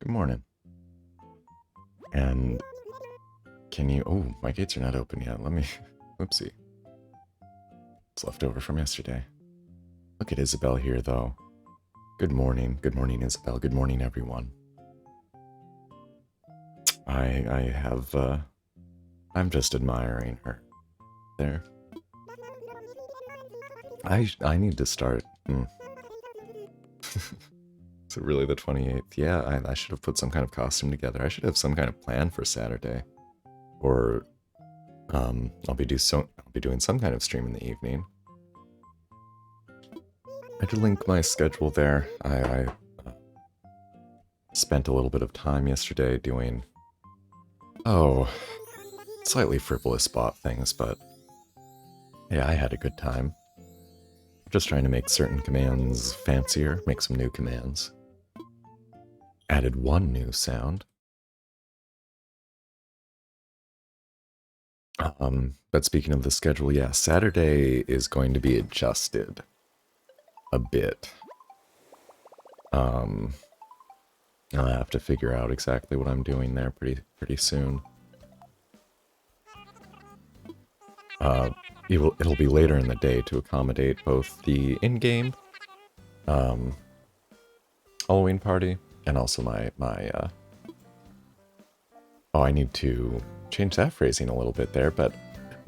Good morning. And can you... Oh, my gates are not open yet. Let me... Oopsie. It's left over from yesterday. Look at Isabel here, though. Good morning. Good morning, Isabel. Good morning, everyone. I have... I'm just admiring her. There. I need to start... Is it really the 28th? Yeah, I should have put some kind of costume together. I should have some kind of plan for Saturday. Or, I'll be doing some kind of stream in the evening. I did link my schedule there. I spent a little bit of time yesterday doing, slightly frivolous bot things, but yeah, I had a good time. Just trying to make certain commands fancier, make some new commands. Added one new sound. But speaking of the schedule, yeah, Saturday is going to be adjusted a bit. I'll have to figure out exactly what I'm doing there pretty soon. It'll be later in the day to accommodate both the in-game Halloween party and also my I need to change that phrasing a little bit there, but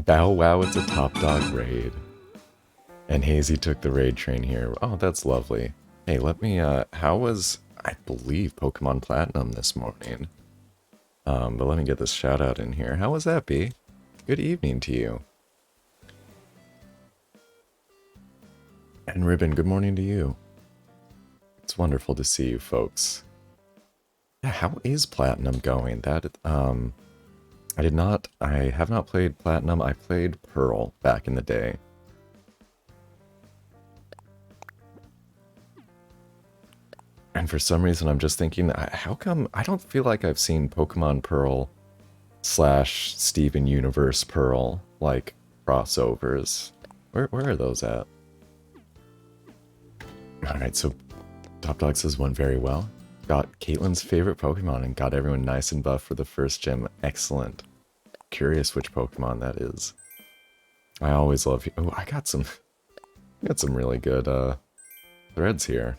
bow wow, it's a top dog raid. And Hazy took the raid train here. Oh, that's lovely. Hey, let me, how was, I believe, Pokemon Platinum this morning? But let me get this shout out in here. How was that, B? Good evening to you. And Ribbon, good morning to you. It's wonderful to see you folks. Yeah, how is Platinum going? That, I have not played Platinum. I played Pearl back in the day. And for some reason, I'm just thinking, how come I don't feel like I've seen Pokemon Pearl / Steven Universe Pearl, like, crossovers. Where are those at? Alright, so Top Dog says went very well. Got Caitlin's favorite Pokemon and got everyone nice and buff for the first gym. Excellent. Curious which Pokemon that is. I always love you. Oh, I got some really good threads here.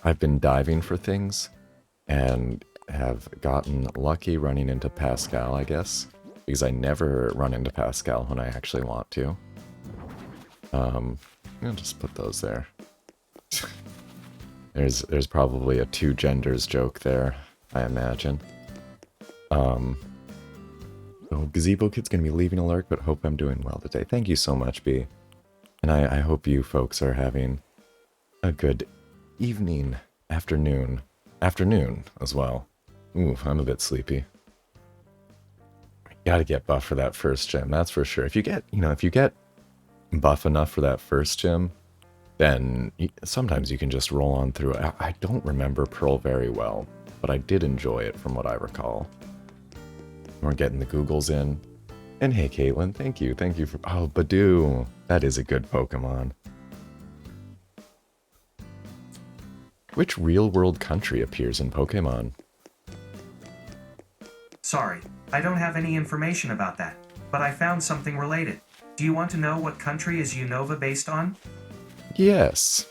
I've been diving for things and have gotten lucky running into Pascal, I guess, because I never run into Pascal when I actually want to. I'll just put those there. There's probably a two genders joke there, I imagine. Oh, Gazebo Kid's gonna be leaving a lurk, but hope I'm doing well today. Thank you so much, B. And I hope you folks are having a good evening, afternoon as well. Ooh, I'm a bit sleepy. Gotta get buff for that first gym, that's for sure. If you get buff enough for that first gym, then sometimes you can just roll on through it. I don't remember Pearl very well, but I did enjoy it from what I recall. We're getting the Googles in. And hey, Caitlin, thank you for... Oh, Badoo, that is a good Pokemon. Which real-world country appears in Pokemon? Sorry, I don't have any information about that, but I found something related. Do you want to know what country is Unova based on? Yes.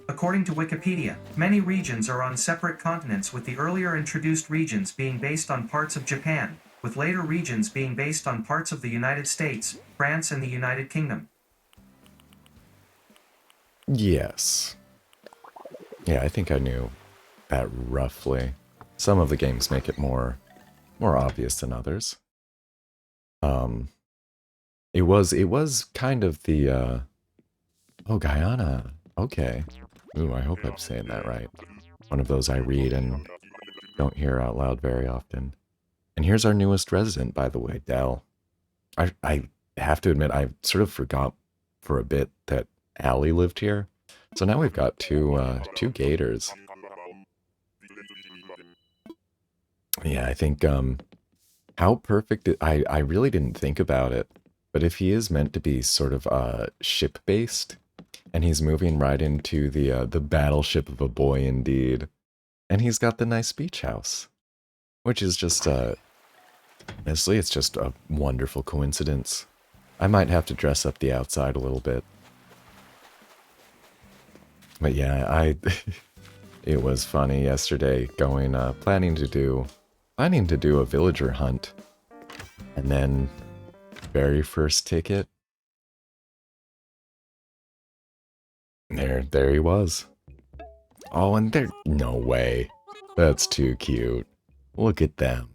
According to Wikipedia, many regions are on separate continents, with the earlier introduced regions being based on parts of Japan, with later regions being based on parts of the United States, France, and the United Kingdom. Yes. Yeah, I think I knew that roughly. Some of the games make it more obvious than others. It was kind of the oh, Guyana. Okay. Ooh, I hope I'm saying that right. One of those I read and don't hear out loud very often. And here's our newest resident, by the way, Dell. I have to admit, I sort of forgot for a bit that Allie lived here. So now we've got two gators. Yeah, I think, how perfect... I really didn't think about it, but if he is meant to be sort of ship-based, And he's moving right into the battleship of a boy indeed. And he's got the nice beach house, which is just, honestly, it's just a wonderful coincidence. I might have to dress up the outside a little bit. But yeah, it was funny yesterday going, planning to do a villager hunt. And then, very first ticket, there he was. Oh, and no way. That's too cute. Look at them.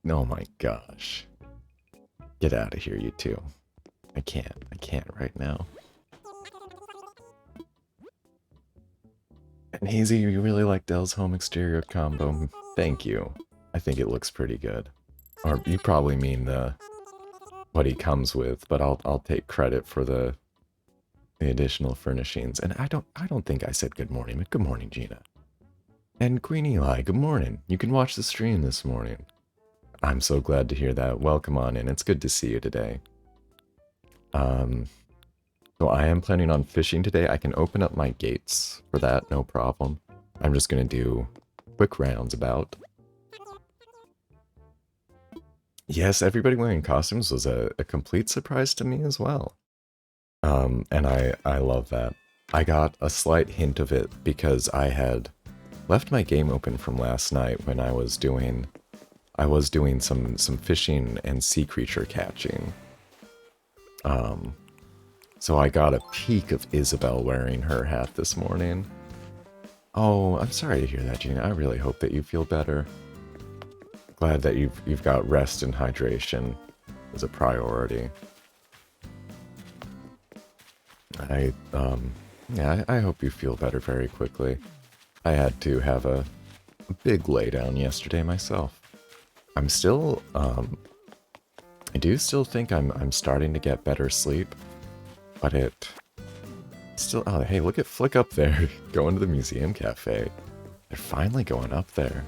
Oh my gosh. Get out of here, you two. I can't right now. And Hazy, you really like Dell's home exterior combo. Thank you. I think it looks pretty good. Or you probably mean what he comes with, but I'll take credit for the additional furnishings. And I don't think I said good morning, but good morning, Gina. And Queen Eli, good morning. You can watch the stream this morning. I'm so glad to hear that. Welcome on in. It's good to see you today. So I am planning on fishing today. I can open up my gates for that, no problem. I'm just going to do quick rounds about. Yes, everybody wearing costumes was a complete surprise to me as well. And I love that. I got a slight hint of it because I had left my game open from last night when I was doing some fishing and sea creature catching. So I got a peek of Isabel wearing her hat this morning. Oh, I'm sorry to hear that, Gina. I really hope that you feel better. Glad that you've got rest and hydration as a priority. Yeah, I hope you feel better very quickly. I had to have a big laydown yesterday myself. I'm still, I do still think I'm starting to get better sleep, but it still, oh, hey, look at Flick up there, going to the museum cafe. They're finally going up there.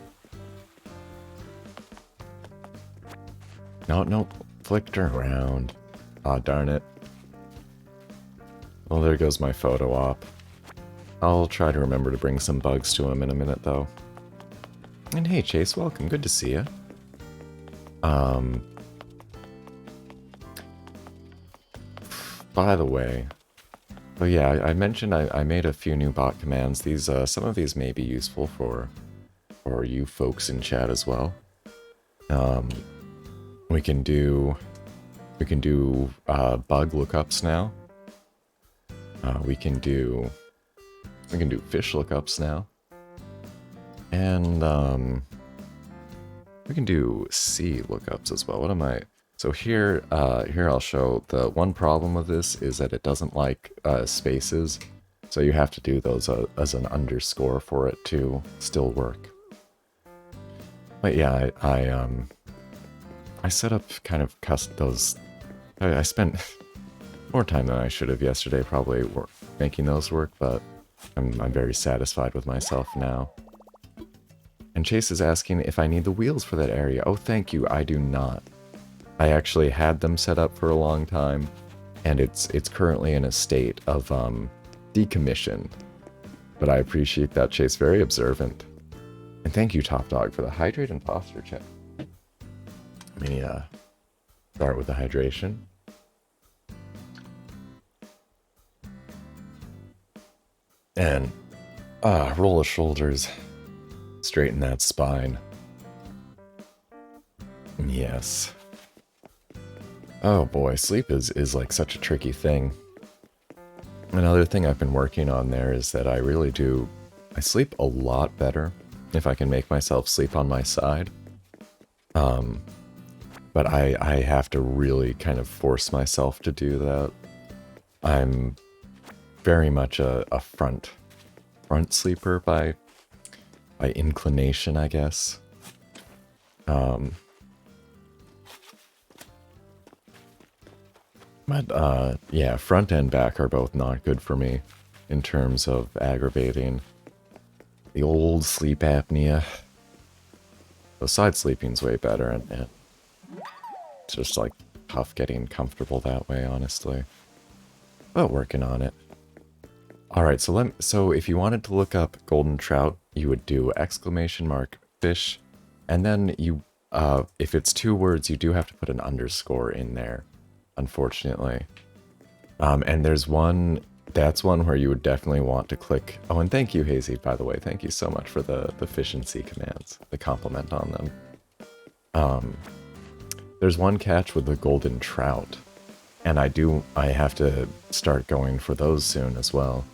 No, flicked her around. Aw, darn it. Well, there goes my photo op. I'll try to remember to bring some bugs to him in a minute, though. And hey, Chase, welcome. Good to see you. By the way, but yeah, I mentioned I made a few new bot commands. These, some of these may be useful for you folks in chat as well. We can do bug lookups now. We can do fish lookups now, and we can do sea lookups as well. What am I? So here I'll show the one problem with this is that it doesn't like spaces, so you have to do those as an underscore for it to still work. But yeah, I set up kind of those. I spent more time than I should have yesterday probably making those work, but I'm very satisfied with myself now. And Chase is asking if I need the wheels for that area. Oh, thank you, I do not. I actually had them set up for a long time, and it's currently in a state of decommission. But I appreciate that, Chase, very observant. And thank you, Top Dog, for the hydrate and posture check. Let me start with the hydration. And roll the shoulders, straighten that spine. Yes. Oh boy, sleep is like such a tricky thing. Another thing I've been working on there is that I sleep a lot better if I can make myself sleep on my side. But I have to really kind of force myself to do that. I'm very much a front sleeper by inclination, I guess. But yeah, front and back are both not good for me in terms of aggravating the old sleep apnea. The side sleeping's way better, and it's just like tough getting comfortable that way, honestly. But working on it. All right, so if you wanted to look up golden trout, you would do !fish, and then if it's 2 words, you do have to put an underscore in there, unfortunately. And there's that's one where you would definitely want to click. Oh, and thank you, Hazy, by the way. Thank you so much for the efficiency commands, the compliment on them. There's one catch with the golden trout, and I have to start going for those soon as well.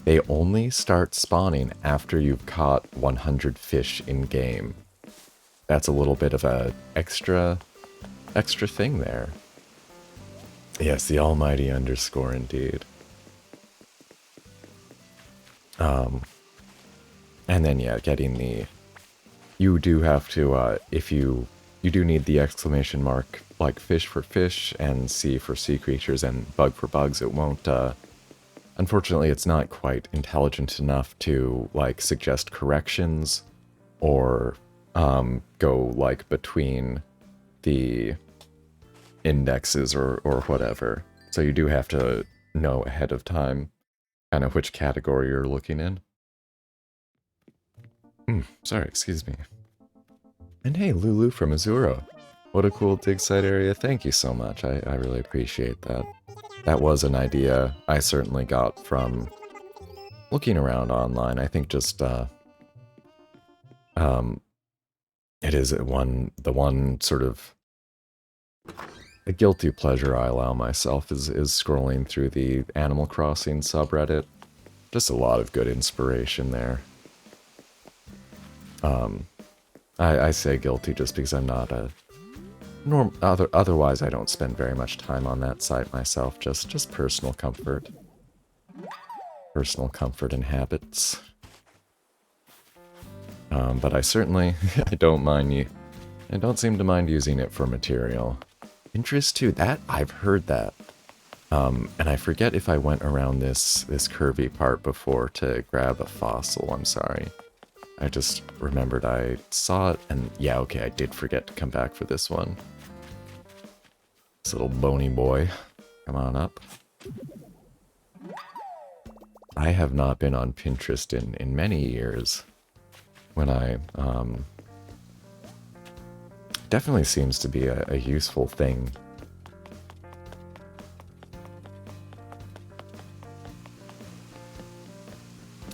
They only start spawning after you've caught 100 fish in game. That's a little bit of a extra thing there. Yes, the almighty underscore indeed. And then yeah, getting you do have to if you do need the exclamation mark, like fish for fish and sea for sea creatures and bug for bugs. It won't unfortunately it's not quite intelligent enough to like suggest corrections or go like between the indexes or whatever. So you do have to know ahead of time kind of which category you're looking in. Sorry, excuse me. And hey, Lulu from Azura. What a cool dig site area. Thank you so much. I really appreciate that. That was an idea I certainly got from looking around online. I think just it is the one sort of a guilty pleasure I allow myself is scrolling through the Animal Crossing subreddit. Just a lot of good inspiration there. I say guilty just because I'm not a otherwise I don't spend very much time on that site myself. Just personal comfort. Personal comfort and habits. But I certainly I don't mind you. I don't seem to mind using it for material. Interest too. That I've heard that. And I forget if I went around this curvy part before to grab a fossil. I'm sorry. I just remembered I saw it, and yeah, okay, I did forget to come back for this one. This little bony boy. Come on up. I have not been on Pinterest in many years. When I, definitely seems to be a useful thing.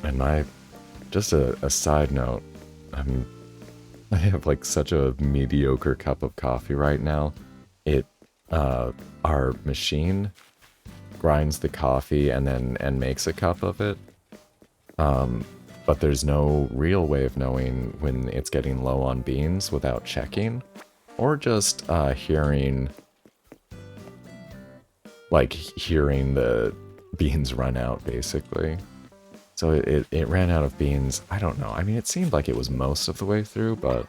And just a side note, I have like such a mediocre cup of coffee right now. Our machine grinds the coffee and makes a cup of it. But there's no real way of knowing when it's getting low on beans without checking, or just hearing the beans run out, basically. So it ran out of beans. I don't know. I mean, it seemed like it was most of the way through, but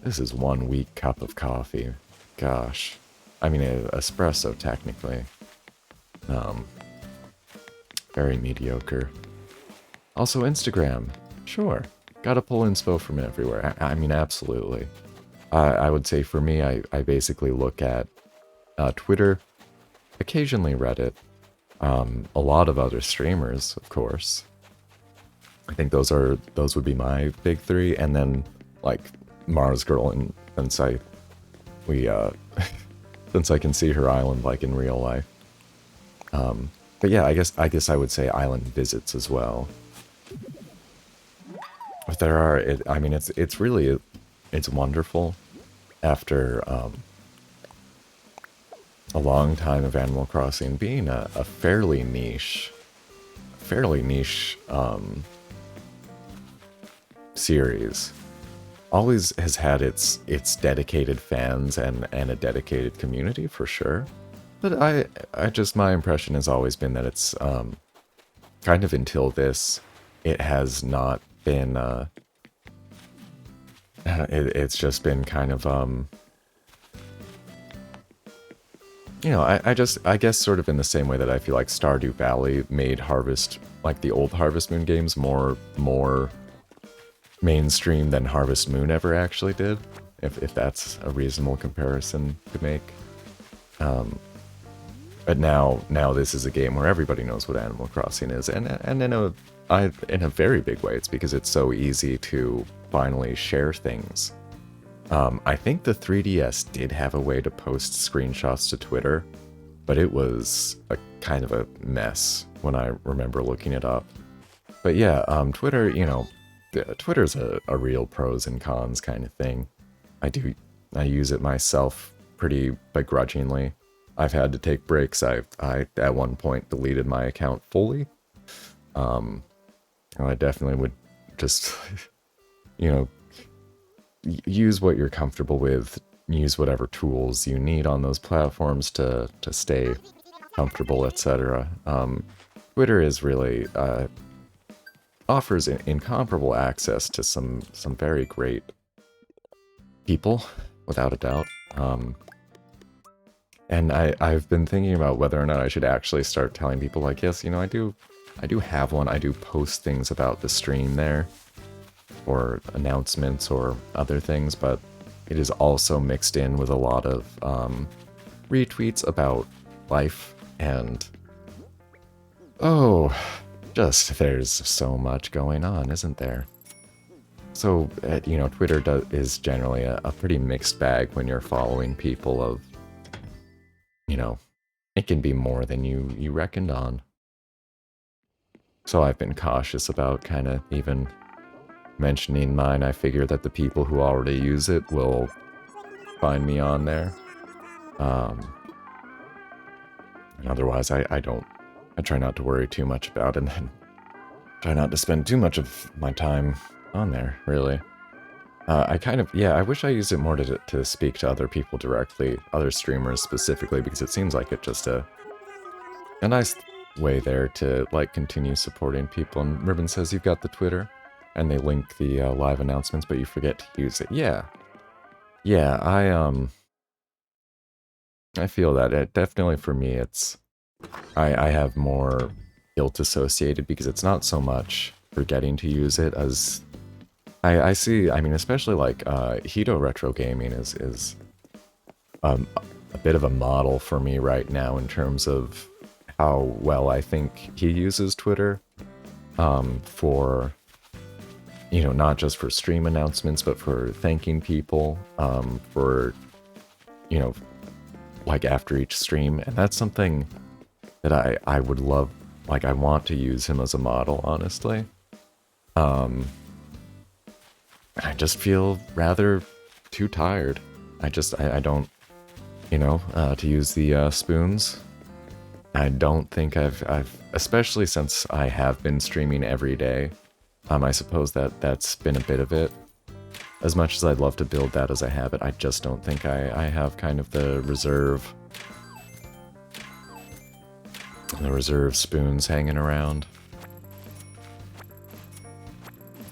this is 1 weak cup of coffee. Gosh. I mean, espresso, technically. Very mediocre. Also, Instagram. Sure. Gotta pull inspo from everywhere. I mean, absolutely. I would say for me, I basically look at Twitter, occasionally Reddit, a lot of other streamers, of course. I think those would be my big 3, and then like Mars Girl and since I can see her island like in real life. But yeah, I guess I would say island visits as well. But there are, I mean, it's really, it's wonderful after a long time of Animal Crossing being a fairly niche series. Always has had its dedicated fans and a dedicated community for sure. But I just, my impression has always been that it's kind of until this, it has not been it's just been kind of you know, I guess sort of in the same way that I feel like Stardew Valley made Harvest, like the old Harvest Moon games, more mainstream than Harvest Moon ever actually did, if that's a reasonable comparison to make. But now this is a game where everybody knows what Animal Crossing is, and in a very big way, it's because it's so easy to finally share things. I think the 3DS did have a way to post screenshots to Twitter, but it was a kind of a mess when I remember looking it up. But yeah, Twitter, Twitter's a real pros and cons kind of thing. I use it myself pretty begrudgingly. I've had to take breaks. I at one point deleted my account fully. I definitely would just, you know, use what you're comfortable with. Use whatever tools you need on those platforms to stay comfortable, etc. Twitter is really offers incomparable access to some very great people, without a doubt. And I've been thinking about whether or not I should actually start telling people, like, yes, I do have one. I do post things about the stream there, or announcements or other things, but it is also mixed in with a lot of retweets about life, and oh, just there's so much going on, isn't there? So, Twitter is generally a pretty mixed bag when you're following people of, it can be more than you reckoned on. So I've been cautious about kind of even mentioning mine. I figure that the people who already use it will find me on there. And otherwise, I try not to worry too much about it, and try not to spend too much of my time on there, really. I wish I used it more to speak to other people directly, other streamers specifically, because it seems like it's just a nice way there to, like, continue supporting people. And Ribbon says you've got the Twitter, and they link the live announcements, but you forget to use it. Yeah. Yeah, I feel that. Definitely for me, I have more guilt associated, because it's not so much forgetting to use it as I see. I mean, especially like Hito Retro Gaming is a bit of a model for me right now in terms of how well I think he uses Twitter for, not just for stream announcements, but for thanking people for, like after each stream. And that's something that I would love, like I want to use him as a model, honestly. I just feel rather too tired. I don't, to use the spoons. I don't think I've, especially since I have been streaming every day. I suppose that's been a bit of it. As much as I'd love to build that as a habit, I just don't think I have kind of the reserve spoons hanging around.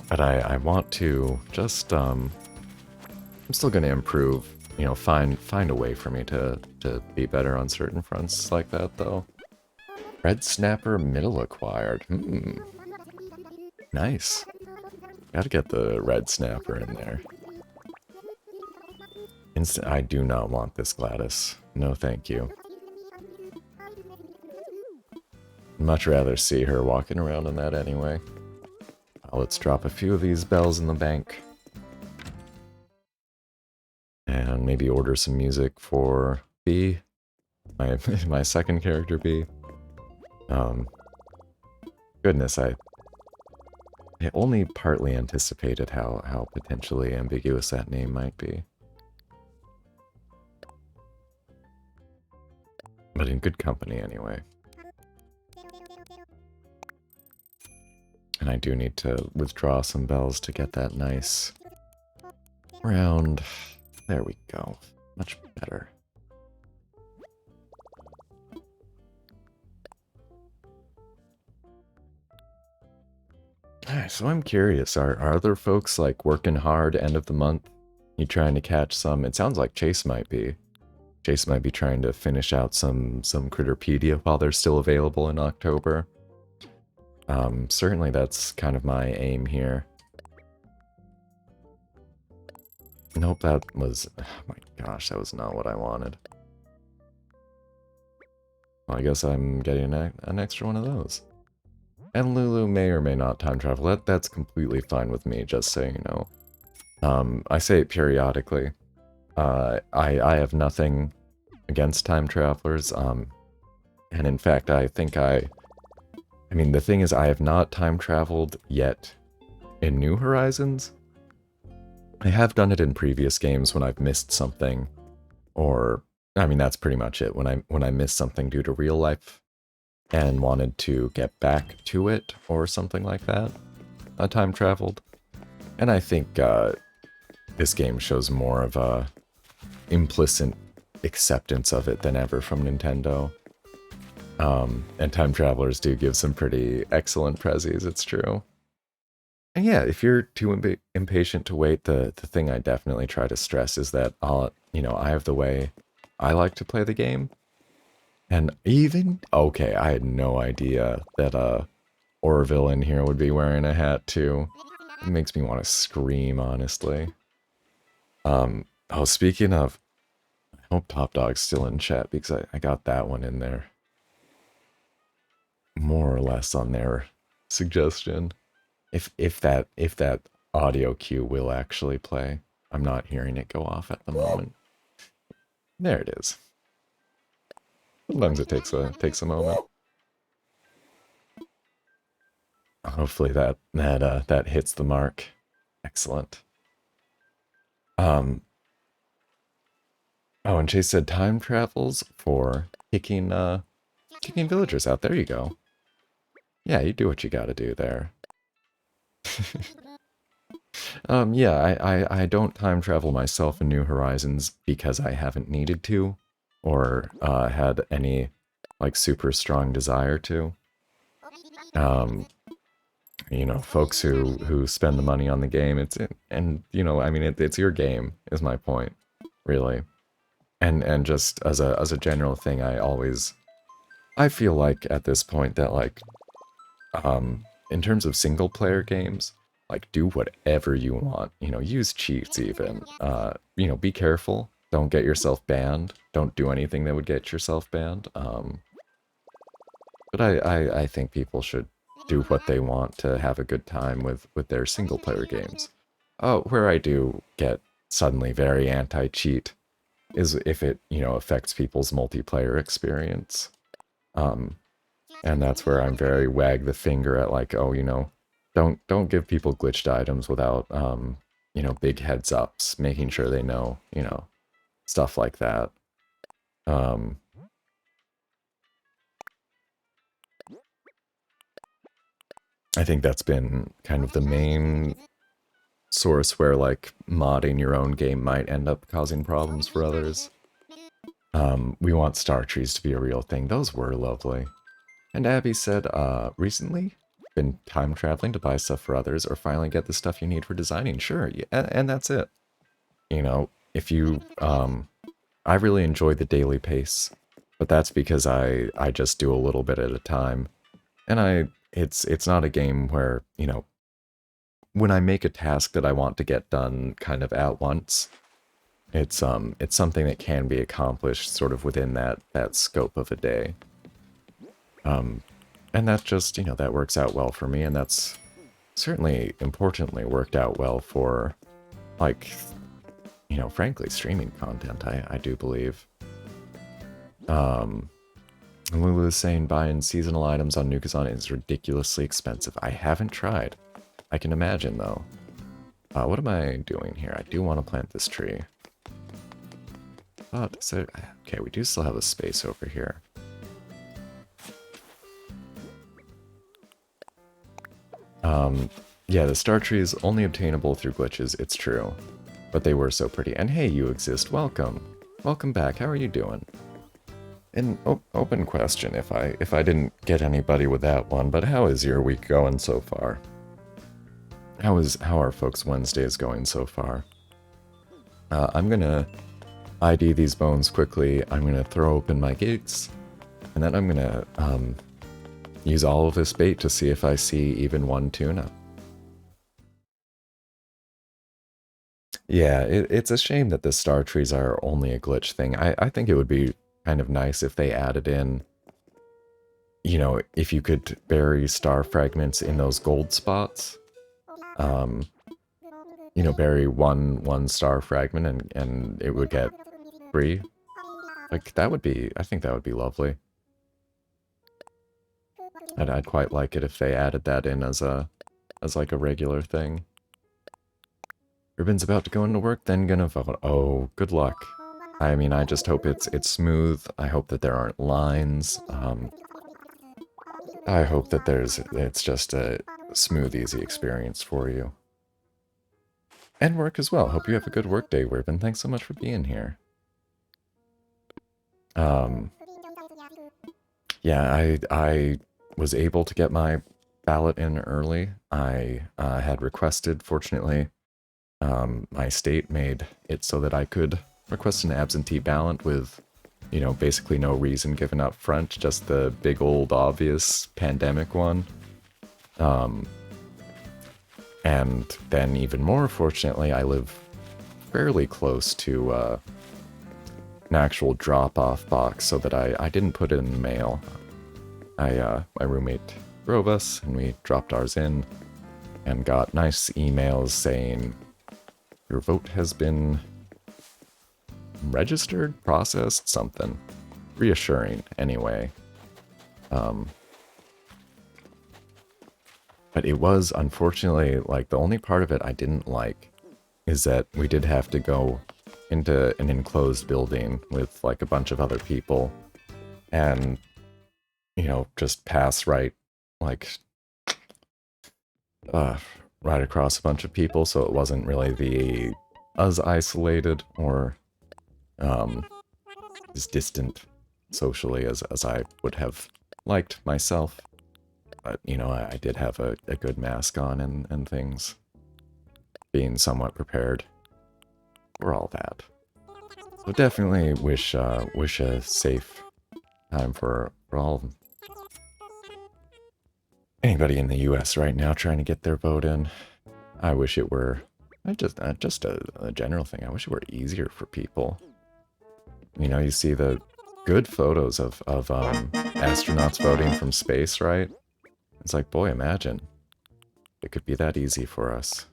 But I want to just, I'm still going to improve, find a way for me to be better on certain fronts like that, though. Red Snapper Middle acquired. Nice. Gotta get the Red Snapper in there. I do not want this, Gladys. No, thank you. Much rather see her walking around in that anyway. Let's drop a few of these bells in the bank. And maybe order some music for B, my second character B. Goodness, I only partly anticipated how potentially ambiguous that name might be. But in good company anyway. And I do need to withdraw some bells to get that nice round. There we go. Much better. Alright, so I'm curious, are other folks like working hard end of the month? You trying to catch some? It sounds like Chase might be. Chase might be trying to finish out some Critterpedia while they're still available in October. Certainly that's kind of my aim here. Nope, that was... Oh my gosh, that was not what I wanted. Well, I guess I'm getting an extra one of those. And Lulu may or may not time travel. That's completely fine with me, just so you know. I say it periodically. I have nothing against time travelers. And in fact, I think I mean, the thing is, I have not time traveled yet in New Horizons. I have done it in previous games when I've missed something, or I mean, that's pretty much it. When I missed something due to real life and wanted to get back to it or something like that, I time traveled. And I think this game shows more of a implicit acceptance of it than ever from Nintendo. And time travelers do give some pretty excellent prezzies, it's true. And yeah, if you're too impatient to wait, the thing I definitely try to stress is that I have the way I like to play the game. And even, okay, I had no idea that Orville in here would be wearing a hat too. It makes me want to scream, honestly. Oh, speaking of, I hope Top Dog's still in chat because I got that one in there. More or less on their suggestion. If that audio cue will actually play. I'm not hearing it go off at the moment. There it is. Sometimes it takes a moment. Hopefully that hits the mark. Excellent. Oh, and Chase said time travels for kicking villagers out. There you go. Yeah, you do what you gotta do there. Yeah, I don't time travel myself in New Horizons because I haven't needed to, or had any like super strong desire to. Folks who spend the money on the game, I mean it's your game is my point, really. And just as a general thing, I feel like at this point that like in terms of single player games, like do whatever you want, use cheats even. Be careful. Don't get yourself banned. Don't do anything that would get yourself banned. But I think people should do what they want to have a good time with their single player games. Oh, where I do get suddenly very anti-cheat is if it, affects people's multiplayer experience. And that's where I'm very wag the finger at like, oh, don't give people glitched items without big heads ups, making sure they know, stuff like that. I think that's been kind of the main source where like modding your own game might end up causing problems for others. We want star trees to be a real thing. Those were lovely. And Abby said, recently been time traveling to buy stuff for others or finally get the stuff you need for designing. Sure, yeah, and that's it. If you, I really enjoy the daily pace, but that's because I just do a little bit at a time. And it's not a game where, when I make a task that I want to get done kind of at once, it's something that can be accomplished sort of within that scope of a day. And that just, that works out well for me, and that's certainly importantly worked out well for, like, frankly, streaming content, I do believe. Lulu is saying buying seasonal items on Nukazon is ridiculously expensive. I haven't tried. I can imagine, though. What am I doing here? I do want to plant this tree. Okay, we do still have a space over here. Yeah, the star tree is only obtainable through glitches, it's true. But they were so pretty. And hey, you exist. Welcome. Welcome back. How are you doing? An open question if I didn't get anybody with that one, but how is your week going so far? How are folks' Wednesdays going so far? I'm gonna ID these bones quickly. I'm gonna throw open my gates, and then I'm gonna use all of this bait to see if I see even one tuna. Yeah, it's a shame that the star trees are only a glitch thing. I think it would be kind of nice if they added in you know, if you could bury star fragments in those gold spots, um, you know, bury one star fragment and it would get free. Like, that would be, I think that would be lovely. I'd quite like it if they added that in as like a regular thing. Ribbon's about to go into work, then gonna vote. Oh, good luck. I mean, I just hope it's smooth. I hope that there aren't lines. I hope that it's just a smooth, easy experience for you. And work as well. Hope you have a good work day, Ribbon. Thanks so much for being here. Yeah, I was able to get my ballot in early. I had requested, fortunately, my state made it so that I could request an absentee ballot with, you know, basically no reason given up front, just the big old obvious pandemic one. And then even more fortunately, I live fairly close to an actual drop-off box so that I didn't put it in the mail. My roommate drove us and we dropped ours in and got nice emails saying, your vote has been registered, processed, something. Reassuring, anyway. But it was, unfortunately, like, the only part of it I didn't like is that we did have to go into an enclosed building with, like, a bunch of other people and, you know, just pass right, like, right across a bunch of people, so it wasn't really as isolated or as distant socially as I would have liked myself. But, you know, I did have a good mask on and things. Being somewhat prepared for all that. So definitely wish a safe time for all anybody in the US right now trying to get their vote in. I wish it were just a general thing. I wish it were easier for people. You know, you see the good photos of astronauts voting from space, right? It's like, boy, imagine it could be that easy for us.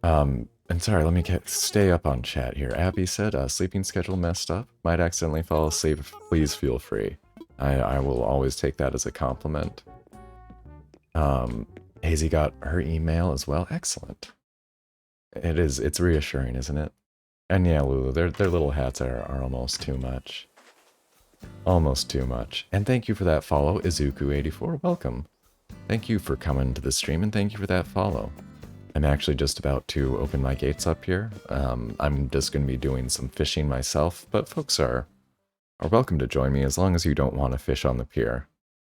And sorry, let me stay up on chat here. Abby said, sleeping schedule messed up. Might accidentally fall asleep. Please feel free. I will always take that as a compliment. Hazy got her email as well. Excellent. It's reassuring, isn't it? And yeah, Lulu, their little hats are almost too much. Almost too much. And thank you for that follow, Izuku84. Welcome. Thank you for coming to the stream, and thank you for that follow. I'm actually just about to open my gates up here. I'm just going to be doing some fishing myself, but folks are welcome to join me as long as you don't want to fish on the pier.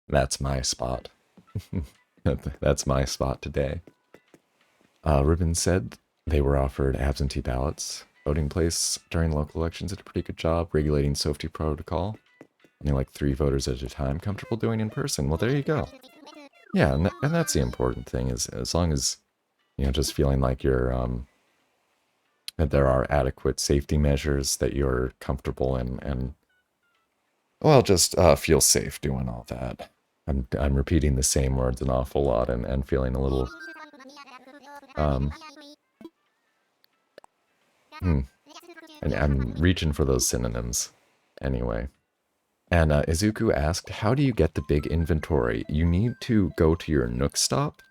That's my spot. That's my spot today. Ribbon said they were offered absentee ballots. Voting place during local elections did a pretty good job regulating safety protocol. Only like 3 voters at a time. Comfortable doing in person. Well, there you go. Yeah, and that's the important thing, is as long as, you know, just feeling like you're, that there are adequate safety measures, that you're comfortable and well, just feel safe doing all that. I'm repeating the same words an awful lot and feeling a little, and I'm reaching for those synonyms. Anyway. And Izuku asked, how do you get the big inventory? You need to go to your Nook stop.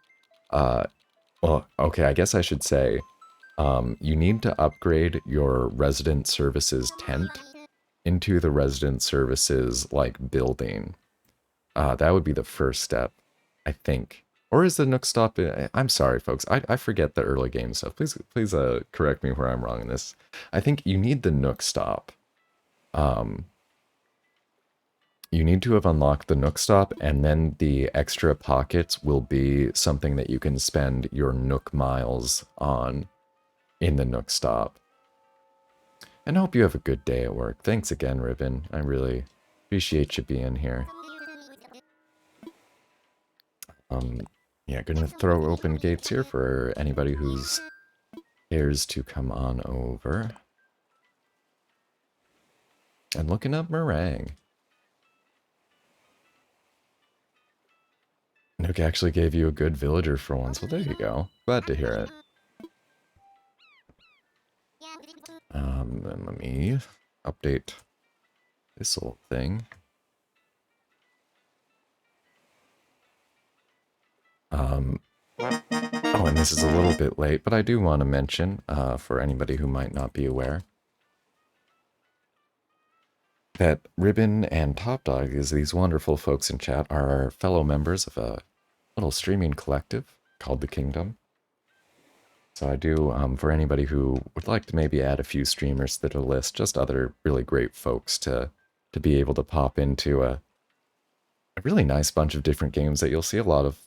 Well, okay, I guess I should say, you need to upgrade your resident services tent into the resident services, like, building. That would be the first step, I think. Or is the Nook stop... I'm sorry, folks. I forget the early game stuff. Please correct me where I'm wrong in this. I think you need the Nook stop. You need to have unlocked the Nook stop, and then the extra pockets will be something that you can spend your Nook miles on in the Nook stop. And I hope you have a good day at work. Thanks again, Ribbon. I really appreciate you being here. Yeah, gonna throw open gates here for anybody who's cares to come on over. And looking up Meringue. Nook actually gave you a good villager for once. Well, there you go. Glad to hear it. And let me update this old thing. Oh, and this is a little bit late, but I do want to mention, for anybody who might not be aware, that Ribbon and Top Dog, is these wonderful folks in chat, are our fellow members of a little streaming collective called The Kingdom. So I do, for anybody who would like to maybe add a few streamers to the list, just other really great folks to be able to pop into a really nice bunch of different games that you'll see a lot of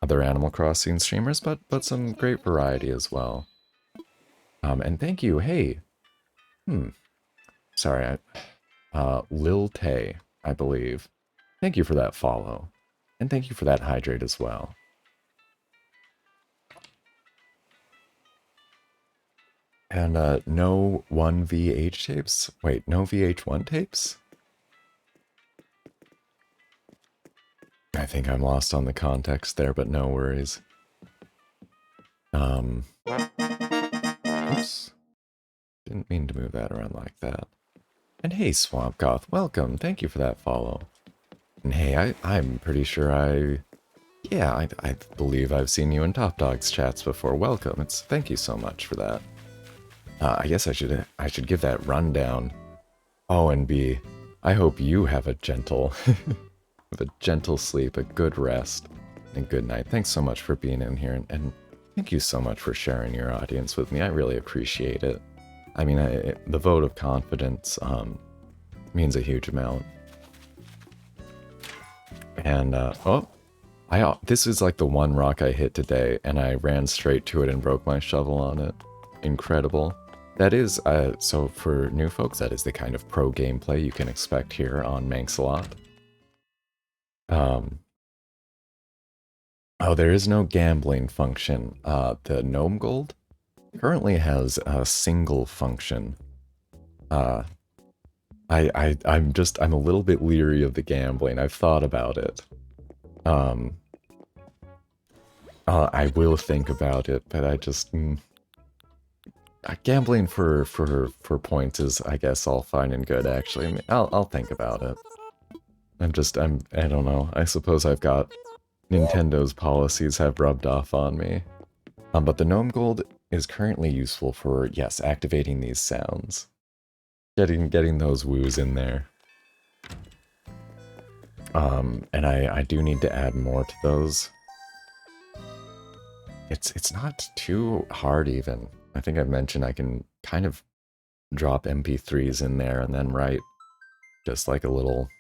other Animal Crossing streamers, but some great variety as well. And thank you, hey, sorry, Lil Tay, I believe. Thank you for that follow. And thank you for that hydrate as well. And no 1VH tapes? Wait, no VH1 tapes? I think I'm lost on the context there, but no worries. Oops. Didn't mean to move that around like that. And hey, Swamp Goth, welcome. Thank you for that follow. And hey, I'm pretty sure I believe I've seen you in Top Dog's chats before. Welcome. Thank you so much for that. I guess I should give that rundown. Oh, and B, I hope you have a gentle sleep, a good rest, and good night. Thanks so much for being in here, and thank you so much for sharing your audience with me. I really appreciate it. I mean, the vote of confidence means a huge amount. And, this is like the one rock I hit today, and I ran straight to it and broke my shovel on it. Incredible. That is, so for new folks, that is the kind of pro gameplay you can expect here on Manxalot. Oh, there is no gambling function. The Gnome Gold currently has a single function. I'm a little bit leery of the gambling. I've thought about it. I will think about it, but I just... gambling for points is, I guess, all fine and good, actually. I mean, I'll think about it. I don't know. I suppose I've got... Nintendo's policies have rubbed off on me. But the Gnome Gold is currently useful for, yes, activating these sounds. Getting those woos in there. And I do need to add more to those. It's not too hard even. I think I've mentioned I can kind of drop MP3s in there and then write just like a little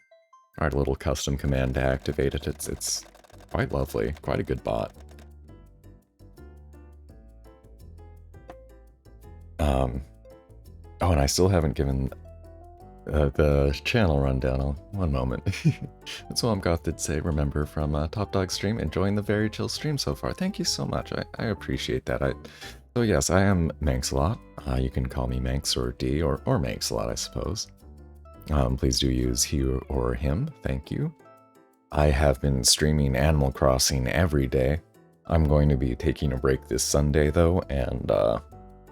custom command to activate it. It's quite lovely, quite a good bot. Oh, and I still haven't given the channel rundown. One moment. That's what Goth did say, remember, from Top Dog stream, enjoying the very chill stream so far. Thank you so much. I appreciate that. So yes, I am Manxalot. You can call me Manx or D or Manxalot, I suppose. Please do use he or him. Thank you. I have been streaming Animal Crossing every day. I'm going to be taking a break this Sunday, though, and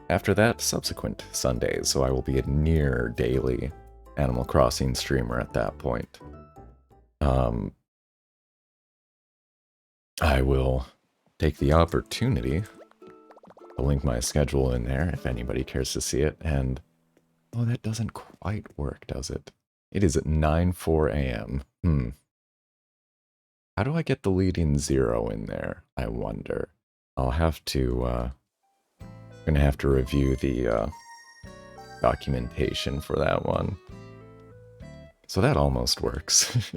after that, subsequent Sundays, so I will be a near daily Animal Crossing streamer at that point. I will take the opportunity to link my schedule in there if anybody cares to see it, and... Oh, that doesn't quite work, does it? It is at 9:04 a.m. How do I get the leading 0 in there, I wonder? I'll have to, gonna have to review the, documentation for that one. So that almost works.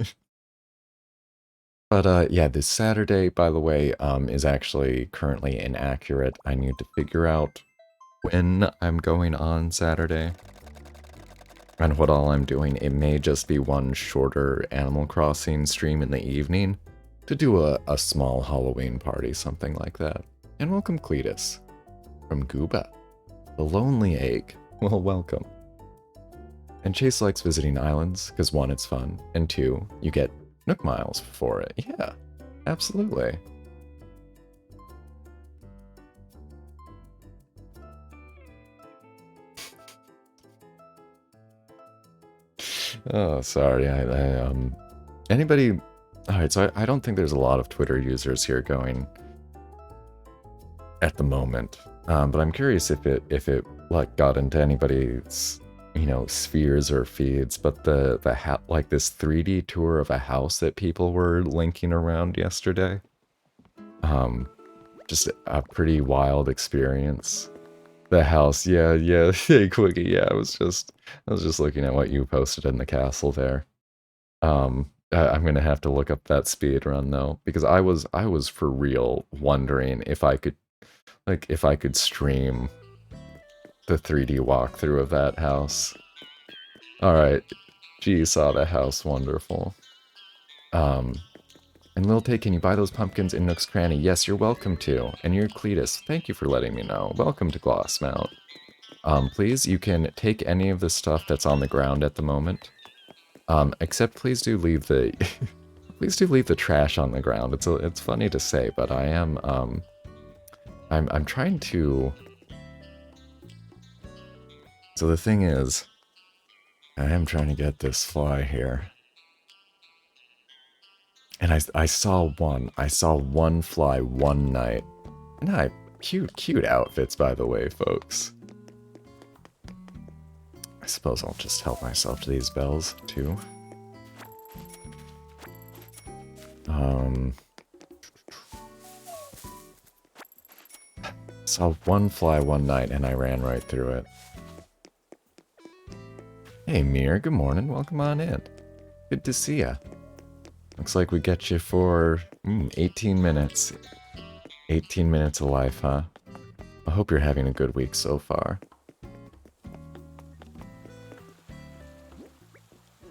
But, yeah, this Saturday, by the way, is actually currently inaccurate. I need to figure out when I'm going on Saturday. And what all I'm doing. It may just be one shorter Animal Crossing stream in the evening to do a small Halloween party, something like that. And welcome Cletus from Gooba, the Lonely Egg. Well, welcome. And Chase likes visiting islands, because 1, it's fun, and 2, you get Nook Miles for it. Yeah, Absolutely. Oh, sorry. Anybody? All right, so I don't think there's a lot of Twitter users here going at the moment, but I'm curious if it like got into anybody's spheres or feeds. But like this 3D tour of a house that people were linking around yesterday, just a pretty wild experience. The house, yeah, yeah, hey, Quickie, yeah. I was just looking at what you posted in the castle there. I'm gonna have to look up that speed run though, because I was for real wondering if I could stream the 3D walkthrough of that house. All right, gee, saw the house, wonderful. Um, and Lil Tay, can you buy those pumpkins in Nook's Cranny? Yes, you're welcome to. And you're Cletus, thank you for letting me know. Welcome to Glossmount. Please, you can take any of the stuff that's on the ground at the moment. Except please do leave the please do leave the trash on the ground. It's funny to say, but I am I'm trying to. So the thing is, I am trying to get this fly here. And I saw one fly one night. And cute outfits, by the way, folks. I suppose I'll just help myself to these bells, too. Saw one fly one night and I ran right through it. Hey Mir, good morning, welcome on in. Good to see ya. Looks like we get you for 18 minutes. 18 minutes of life, huh? I hope you're having a good week so far.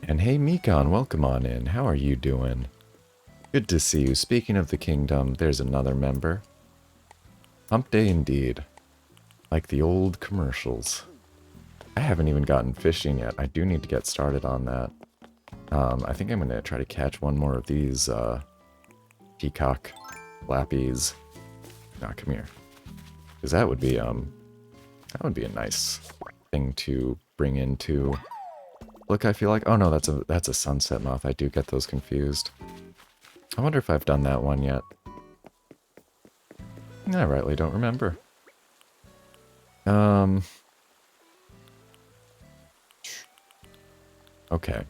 And hey Mikon, welcome on in. How are you doing? Good to see you. Speaking of the kingdom, there's another member. Hump day indeed. Like the old commercials. I haven't even gotten fishing yet. I do need to get started on that. I think I'm gonna try to catch one more of these peacock flappies. Nah, come here. Because that would be a nice thing to bring into. Look, I feel like, oh no, that's a sunset moth. I do get those confused. I wonder if I've done that one yet. I rightly don't remember. Okay.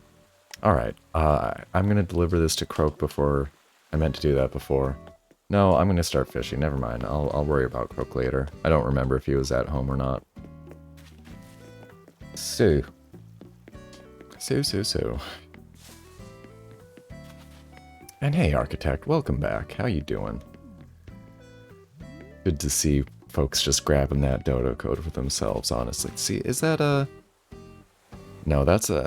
Alright. I'm gonna deliver this to Croak before... I meant to do that before. No, I'm gonna start fishing. Never mind. I'll worry about Croak later. I don't remember if he was at home or not. So. And hey, Architect. Welcome back. How you doing? Good to see folks just grabbing that dodo code for themselves, honestly. See, is that a... No, that's the,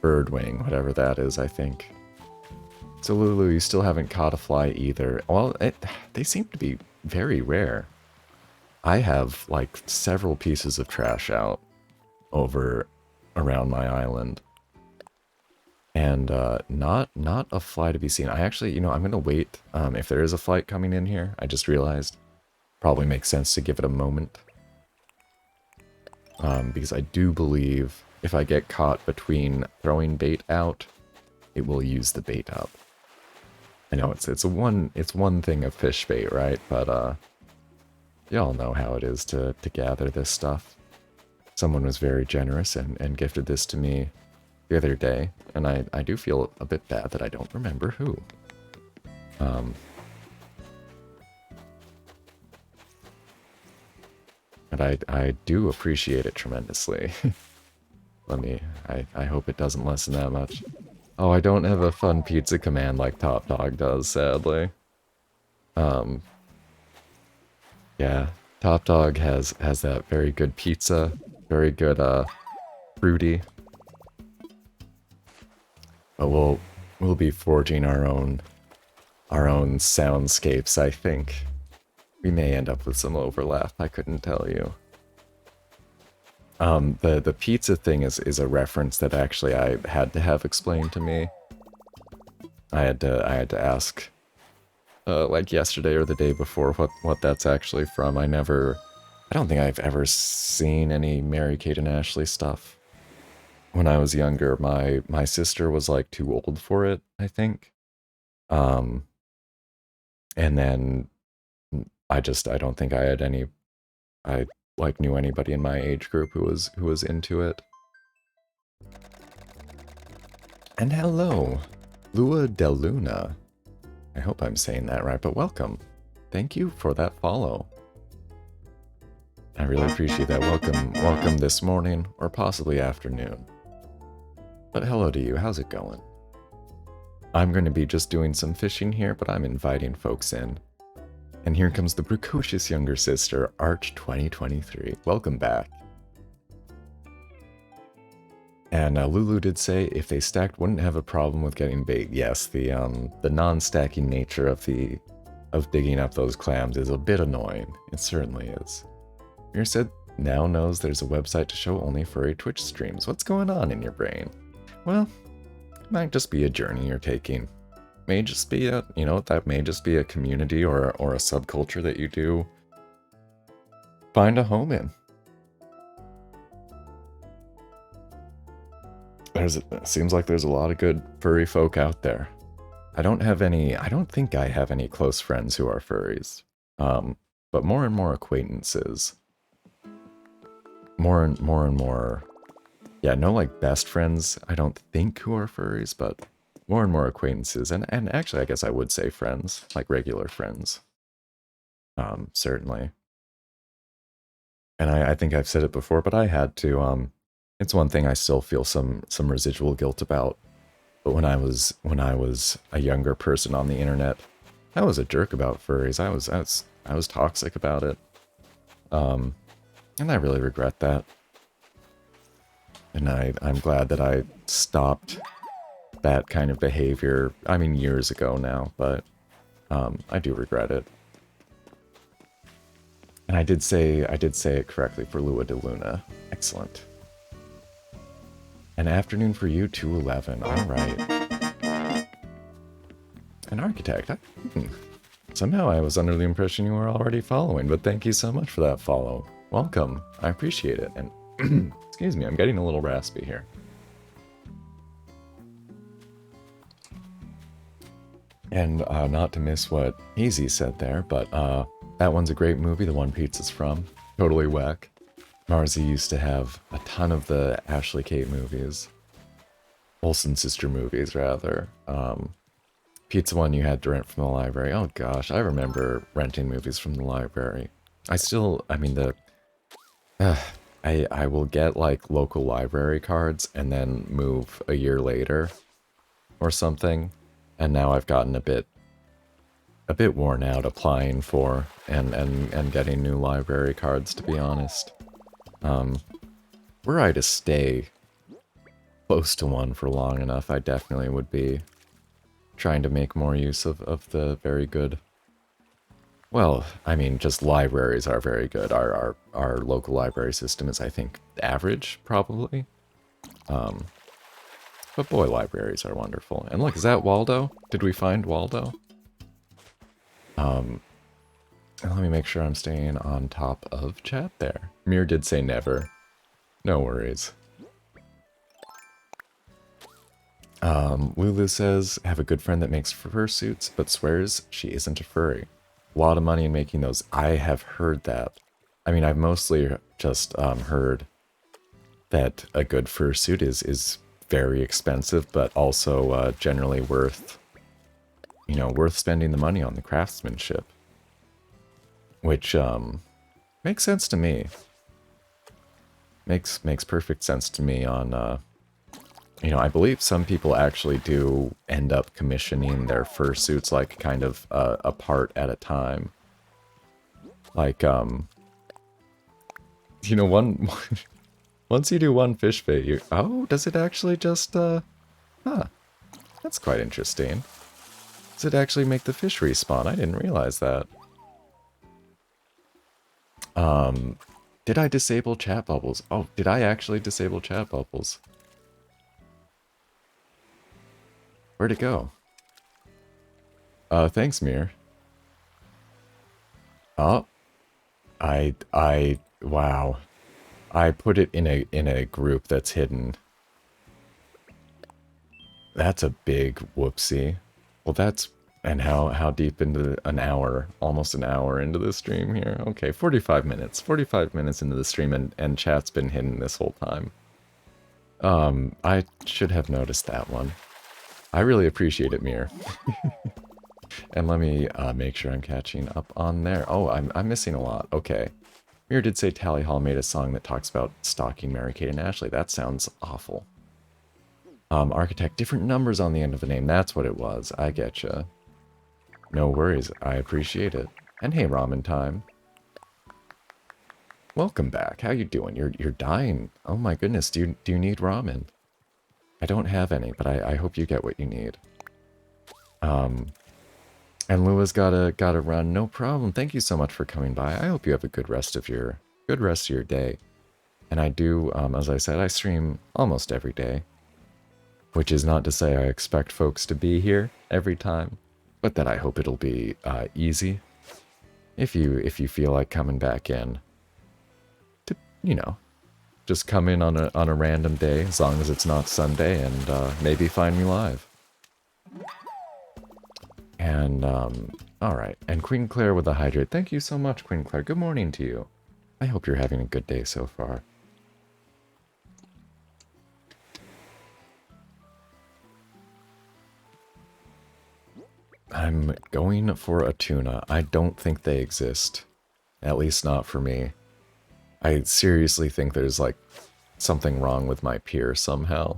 birdwing, whatever that is, I think. So, Lulu, you still haven't caught a fly either. Well, they seem to be very rare. I have, like, several pieces of trash out over around my island. And, not a fly to be seen. I actually, I'm gonna wait, if there is a flight coming in here. I just realized. Probably makes sense to give it a moment. Because I do believe if I get caught between throwing bait out, it will use the bait up. I know it's one thing of fish bait, right? But y'all know how it is to gather this stuff. Someone was very generous and gifted this to me the other day, and I do feel a bit bad that I don't remember who. But I do appreciate it tremendously. I hope it doesn't lessen that much. Oh, I don't have a fun pizza command like Top Dog does, sadly. Yeah, Top Dog has that very good pizza, very good, fruity. But we'll be forging our own soundscapes, I think. We may end up with some overlap, I couldn't tell you. The pizza thing is a reference that actually I had to have explained to me. I had to ask, like yesterday or the day before, what that's actually from. I don't think I've ever seen any Mary-Kate and Ashley stuff. When I was younger, my sister was like too old for it, I think. Um, and then I don't think I like knew anybody in my age group who was into it. And hello, Lua de Luna. I hope I'm saying that right, but welcome. Thank you for that follow. I really appreciate that. Welcome this morning or possibly afternoon. But hello to you. How's it going? I'm going to be just doing some fishing here, but I'm inviting folks in. And here comes the precocious younger sister, Arch 2023. Welcome back. And Lulu did say if they stacked, wouldn't have a problem with getting bait. Yes, the non-stacking nature of digging up those clams is a bit annoying. It certainly is. Mir said now knows there's a website to show only furry Twitch streams. What's going on in your brain? Well, it might just be a journey you're taking. May just be that may just be a community or a subculture that you do find a home in. It seems like there's a lot of good furry folk out there. I don't think I have any close friends who are furries. But more and more acquaintances. More and more. Yeah, no like best friends, I don't think, who are furries, but more and more acquaintances. And actually, I guess I would say friends, like regular friends. Certainly. And I think I've said it before, but I had to, it's one thing I still feel some residual guilt about. But when I was a younger person on the internet, I was a jerk about furries. I was toxic about it. And I really regret that. And I'm glad that I stopped that kind of behavior. I mean, years ago now, but I do regret it. And I did say it correctly for Lua de Luna. Excellent. An afternoon for you, 211. All right. An architect. Somehow I was under the impression you were already following, but thank you so much for that follow. Welcome. I appreciate it. And excuse me, I'm getting a little raspy here. And not to miss what Easy said there, but that one's a great movie, the one Pizza's from. Totally whack. Marzi used to have a ton of the Ashley Kate movies. Olsen sister movies, rather. Pizza one you had to rent from the library. Oh gosh, I remember renting movies from the library. I mean, I will get like local library cards and then move a year later or something. And now I've gotten a bit worn out applying for and getting new library cards, to be honest. Were I to stay close to one for long enough, I definitely would be trying to make more use of the very good. Well, I mean, just libraries are very good. Our local library system is, I think, average, probably. But boy, libraries are wonderful. And look, is that Waldo? Did we find Waldo? Let me make sure I'm staying on top of chat there. Mir did say never. No worries. Lulu says, have a good friend that makes fursuits, but swears she isn't a furry. A lot of money in making those. I have heard that. I mean, I've mostly just heard that a good fursuit is very expensive, but also generally worth spending the money on the craftsmanship. Which makes sense to me. Makes perfect sense to me on I believe some people actually do end up commissioning their fursuits like kind of a part at a time. Like one once you do one fish bait, does it actually just that's quite interesting. Does it actually make the fish respawn? I didn't realize that. Did I disable chat bubbles? Oh, did I actually disable chat bubbles? Where'd it go? Thanks, Mir. Oh, wow. I put it in a group that's hidden. That's a big whoopsie. Well, that's and how deep into an hour, almost an hour into the stream here. Okay, 45 minutes. 45 minutes into the stream and chat's been hidden this whole time. I should have noticed that one. I really appreciate it, Mir. And let me make sure I'm catching up on there. Oh, I'm missing a lot. Okay. Mir did say Tally Hall made a song that talks about stalking Mary-Kate and Ashley. That sounds awful. Architect, different numbers on the end of the name. That's what it was. I getcha. No worries. I appreciate it. And hey, Ramen Time. Welcome back. How you doing? You're dying. Oh my goodness. Do you need ramen? I don't have any, but I hope you get what you need. And Lua's gotta run. No problem. Thank you so much for coming by. I hope you have a good rest of your day. And I do, as I said, I stream almost every day. Which is not to say I expect folks to be here every time, but that I hope it'll be easy. If you feel like coming back in, to just come in on a random day, as long as it's not Sunday, and maybe find me live. And all right, and Queen Claire with the hydrate. Thank you so much, Queen Claire. Good morning to you. I hope you're having a good day so far. I'm going for a tuna. I don't think they exist. At least not for me. I seriously think there's like something wrong with my pier somehow.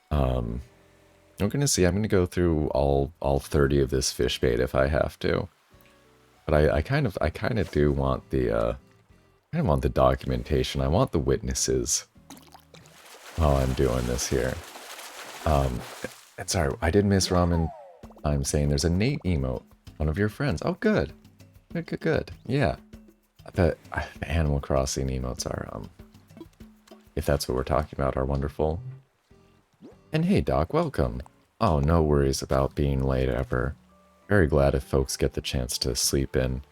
I'm gonna see. I'm gonna go through all 30 of this fish bait if I have to. But I kind of do want the documentation. I want the witnesses while I'm doing this here. And sorry, I did miss Ramen. I'm saying there's a Nate emote, one of your friends. Oh, good. Good. Yeah. The Animal Crossing emotes are, if that's what we're talking about, are wonderful. And hey, Doc, welcome. Oh, no worries about being late ever. Very glad if folks get the chance to sleep in,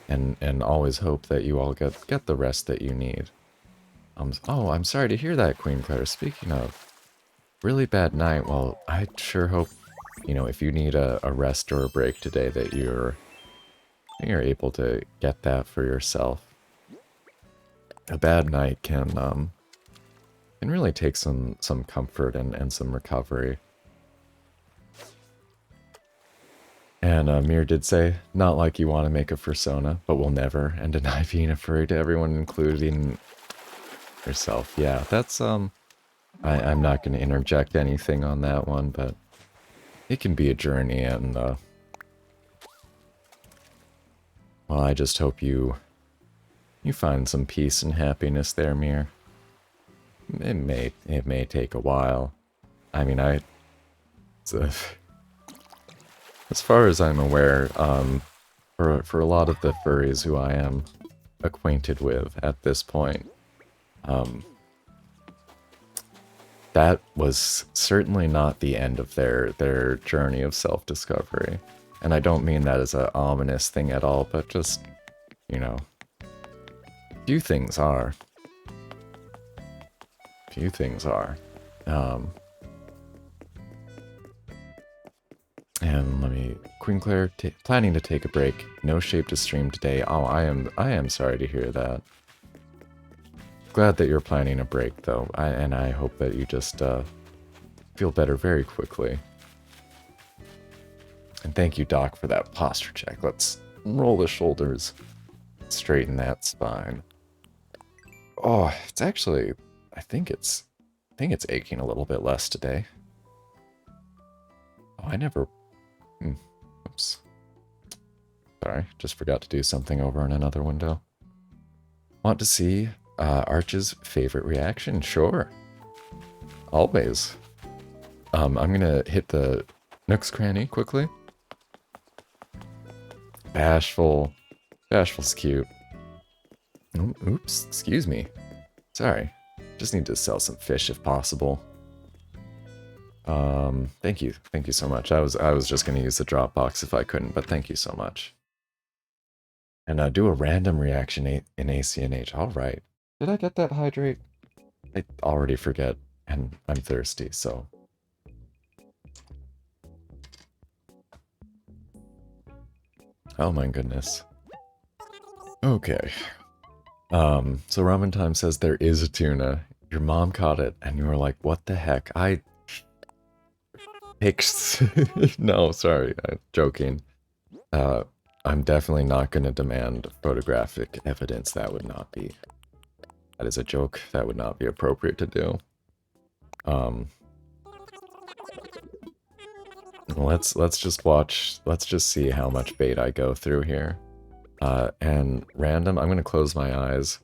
and always hope that you all get the rest that you need. Oh, I'm sorry to hear that, Queen Claire. Speaking of, really bad night. Well, I sure hope, if you need a rest or a break today, that you're able to get that for yourself. A bad night can really take some comfort and some recovery. And Mir did say, not like you want to make a fursona, but will never, and deny being a furry to everyone, including yourself. Yeah, that's, I'm not going to interject anything on that one, but it can be a journey, and, well, I just hope you find some peace and happiness there, Mir. It may take a while. I mean, as far as I'm aware, for a lot of the furries who I am acquainted with at this point, that was certainly not the end of their journey of self-discovery. And I don't mean that as an ominous thing at all, but just, few things are. Few things are. And let me, Queen Claire, planning to take a break. No shape to stream today. Oh, I am sorry to hear that. Glad that you're planning a break, though, and I hope that you just feel better very quickly. And thank you, Doc, for that posture check. Let's roll the shoulders, straighten that spine. Oh, it's actually, I think it's aching a little bit less today. Oh, I never. Oops. Sorry, just forgot to do something over in another window. Want to see Arch's favorite reaction? Sure. Always. I'm gonna hit the Nook's Cranny quickly. Bashful's cute. Oops, excuse me. Sorry. Just need to sell some fish if possible. Thank you so much. I was just gonna use the Dropbox if I couldn't, but thank you so much. And do a random reaction in ACNH. All right. Did I get that hydrate? I already forget, and I'm thirsty, so. Oh my goodness. Okay. So Ramen Time says there is a tuna. Your mom caught it, and you were like, what the heck? I pics. No, sorry, I'm joking. Uh, I'm definitely not going to demand photographic evidence. That would not be. That is a joke. That would not be appropriate to do. Um, let's just watch. Let's just see how much bait I go through here. And random. I'm going to close my eyes.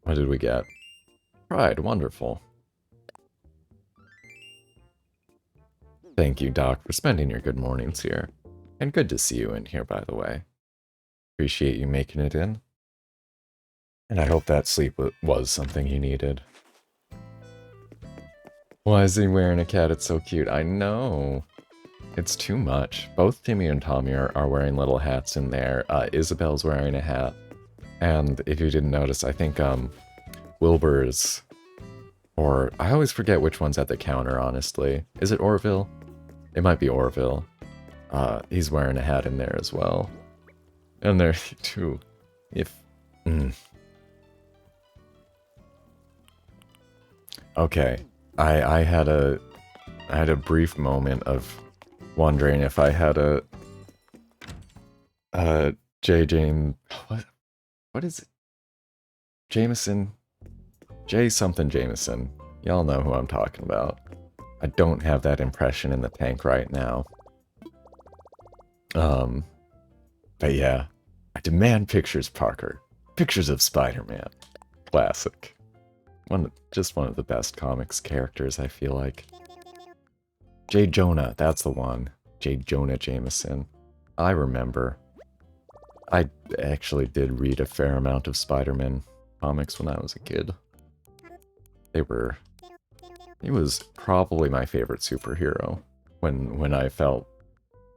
What did we get? Pride. Wonderful. Thank you, Doc, for spending your good mornings here. And good to see you in here, by the way. Appreciate you making it in. And I hope that sleep was something you needed. Why is he wearing a cat? It's so cute. I know. It's too much. Both Timmy and Tommy are wearing little hats in there. Isabel's wearing a hat. And if you didn't notice, I think Wilbur's... Or, I always forget which one's at the counter, honestly. Is it Orville? It might be Orville. He's wearing a hat in there as well. And there, too. If... Okay. I had a brief moment of wondering if I had a J. James... What is it? Jameson? J something Jameson. Y'all know who I'm talking about. I don't have that impression in the tank right now. But yeah. I demand pictures, Parker. Pictures of Spider-Man. Classic. Just one of the best comics characters, I feel like. J. Jonah, that's the one. J. Jonah Jameson. I remember. I actually did read a fair amount of Spider-Man comics when I was a kid. He was probably my favorite superhero when I felt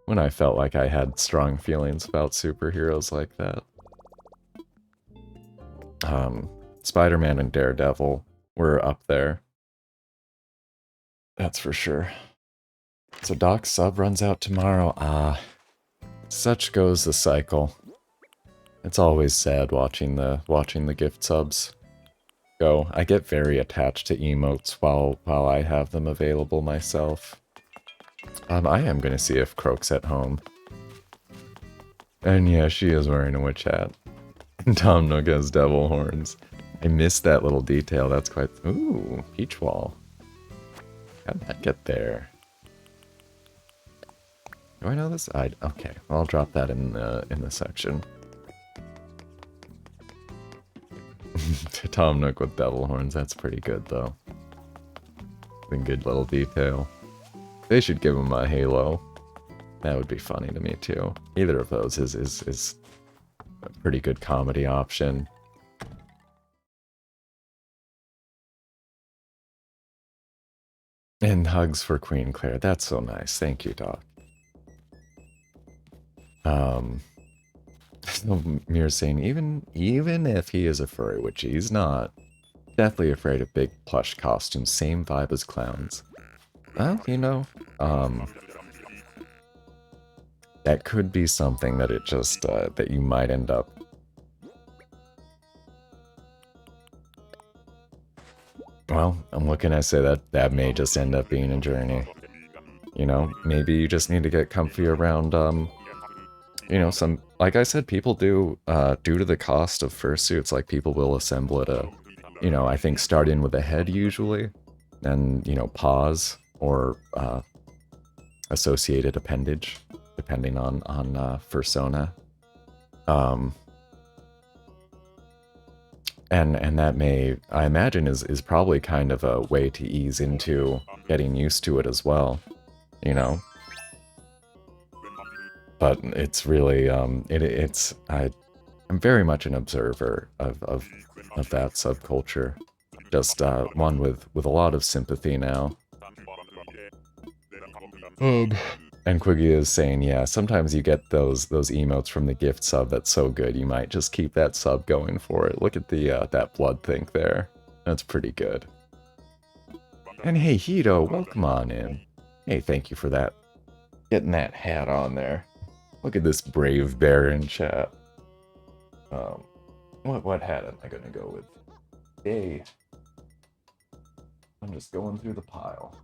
like I had strong feelings about superheroes like that. Spider-Man and Daredevil were up there. That's for sure. So Doc's sub runs out tomorrow. Such goes the cycle. It's always sad watching the gift subs go. I get very attached to emotes while I have them available myself. I am gonna see if Croak's at home. And yeah, she is wearing a witch hat. And Tom Nook has devil horns. I missed that little detail. That's quite... Ooh, peach wall. How did that get there? Do I know this? Okay, I'll drop that in the section. Tom Nook with devil horns. That's pretty good, though. A good little detail. They should give him a halo. That would be funny to me, too. Either of those is a pretty good comedy option. And hugs for Queen Claire. That's so nice. Thank you, Doc. Mir's saying, even if he is a furry, which he's not, deathly afraid of big plush costumes. Same vibe as clowns. Well, you know, that could be something that it just, that you might end up. Well, I'm looking to say that may just end up being a journey. You know, maybe you just need to get comfy around, you know, some, like I said, people do, due to the cost of fursuits, like people will assemble it you know, I think start in with a head usually, and, you know, paws, or, associated appendage, depending on fursona. And that may, I imagine, is probably kind of a way to ease into getting used to it as well, you know? But it's really, I'm very much an observer of that subculture. Just one with a lot of sympathy now. And Quiggy is saying, yeah, sometimes you get those emotes from the gift sub that's so good, you might just keep that sub going for it. Look at the that blood think there. That's pretty good. And hey, Hito, welcome on in. Hey, thank you for that. Getting that hat on there. Look at this brave bear in chat. What hat am I gonna go with? Hey, I'm just going through the pile.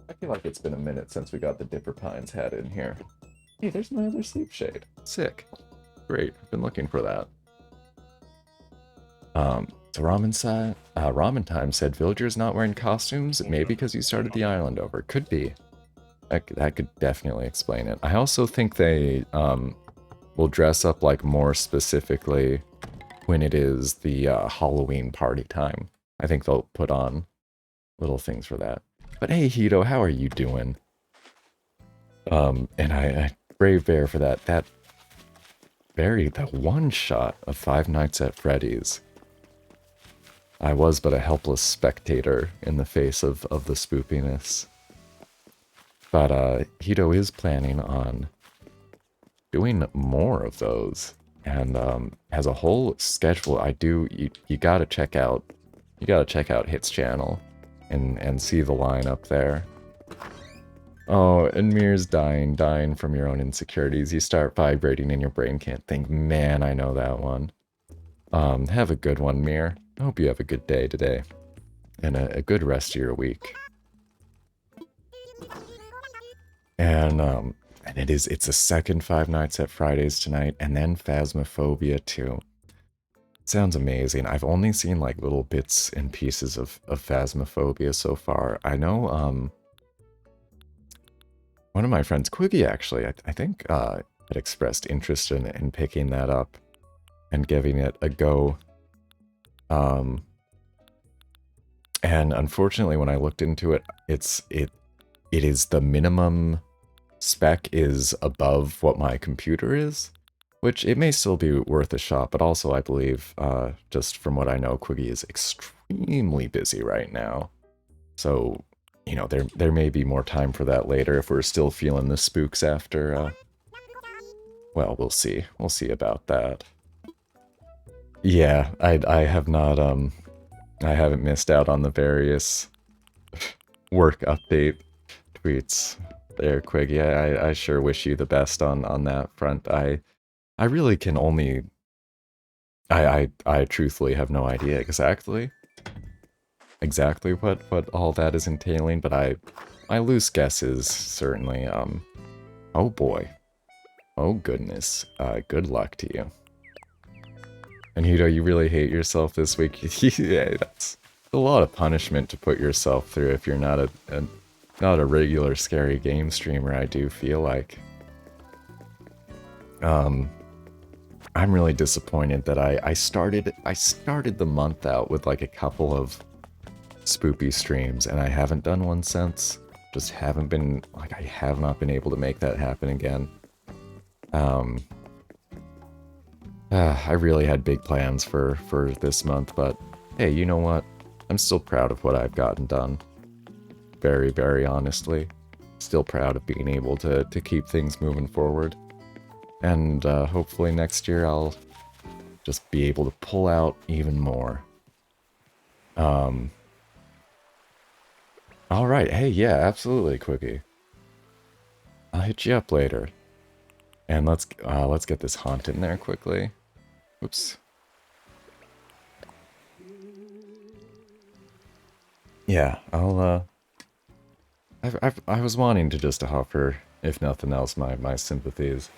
I feel like it's been a minute since we got the Dipper Pines hat in here. Hey, there's my other sleep shade. Sick. Great, I've been looking for that. So Ramen Time said villagers not wearing costumes, maybe because you started the island over. Could be. That could definitely explain it. I also think they will dress up like more specifically when it is the Halloween party time. I think they'll put on little things for that. But hey, Hito, how are you doing? And I Brave Bear for that one shot of Five Nights at Freddy's. I was but a helpless spectator in the face of the spoopiness. But Hito is planning on doing more of those, and has a whole schedule. You gotta check out Hit's channel and see the lineup there. Oh, and Mir's dying from your own insecurities. You start vibrating and your brain can't think. Man, I know that one. Have a good one, Mir. I hope you have a good day today. And a good rest of your week. And it's a second Five Nights at Fridays tonight, and then Phasmophobia too. Sounds amazing. I've only seen like little bits and pieces of Phasmophobia so far. I know one of my friends, Quiggy actually, I think had expressed interest in picking that up and giving it a go. And unfortunately when I looked into it, it is the minimum spec is above what my computer is, which it may still be worth a shot, but also I believe, just from what I know, Quiggy is extremely busy right now. So, you know, there may be more time for that later if we're still feeling the spooks after, well, we'll see. We'll see about that. Yeah, I have not, I haven't missed out on the various work update tweets there, Quiggy. I sure wish you the best on that front. I really can only... I truthfully have no idea exactly what all that is entailing, but my loose guess is certainly, oh boy. Oh goodness. Good luck to you. And Hito, you really hate yourself this week? Yeah, that's a lot of punishment to put yourself through if you're not a regular scary game streamer, I do feel like. I'm really disappointed that I started the month out with like a couple of spoopy streams, and I haven't done one since. Just haven't been, like, I have not been able to make that happen again. I really had big plans for this month, but hey, you know what? I'm still proud of what I've gotten done. Very, very honestly. Still proud of being able to keep things moving forward. And hopefully next year I'll just be able to pull out even more. Alright, hey, yeah, absolutely, Quickie. I'll hit you up later. And let's get this haunt in there quickly. Oops. Yeah, I was wanting to just offer, if nothing else, my sympathies.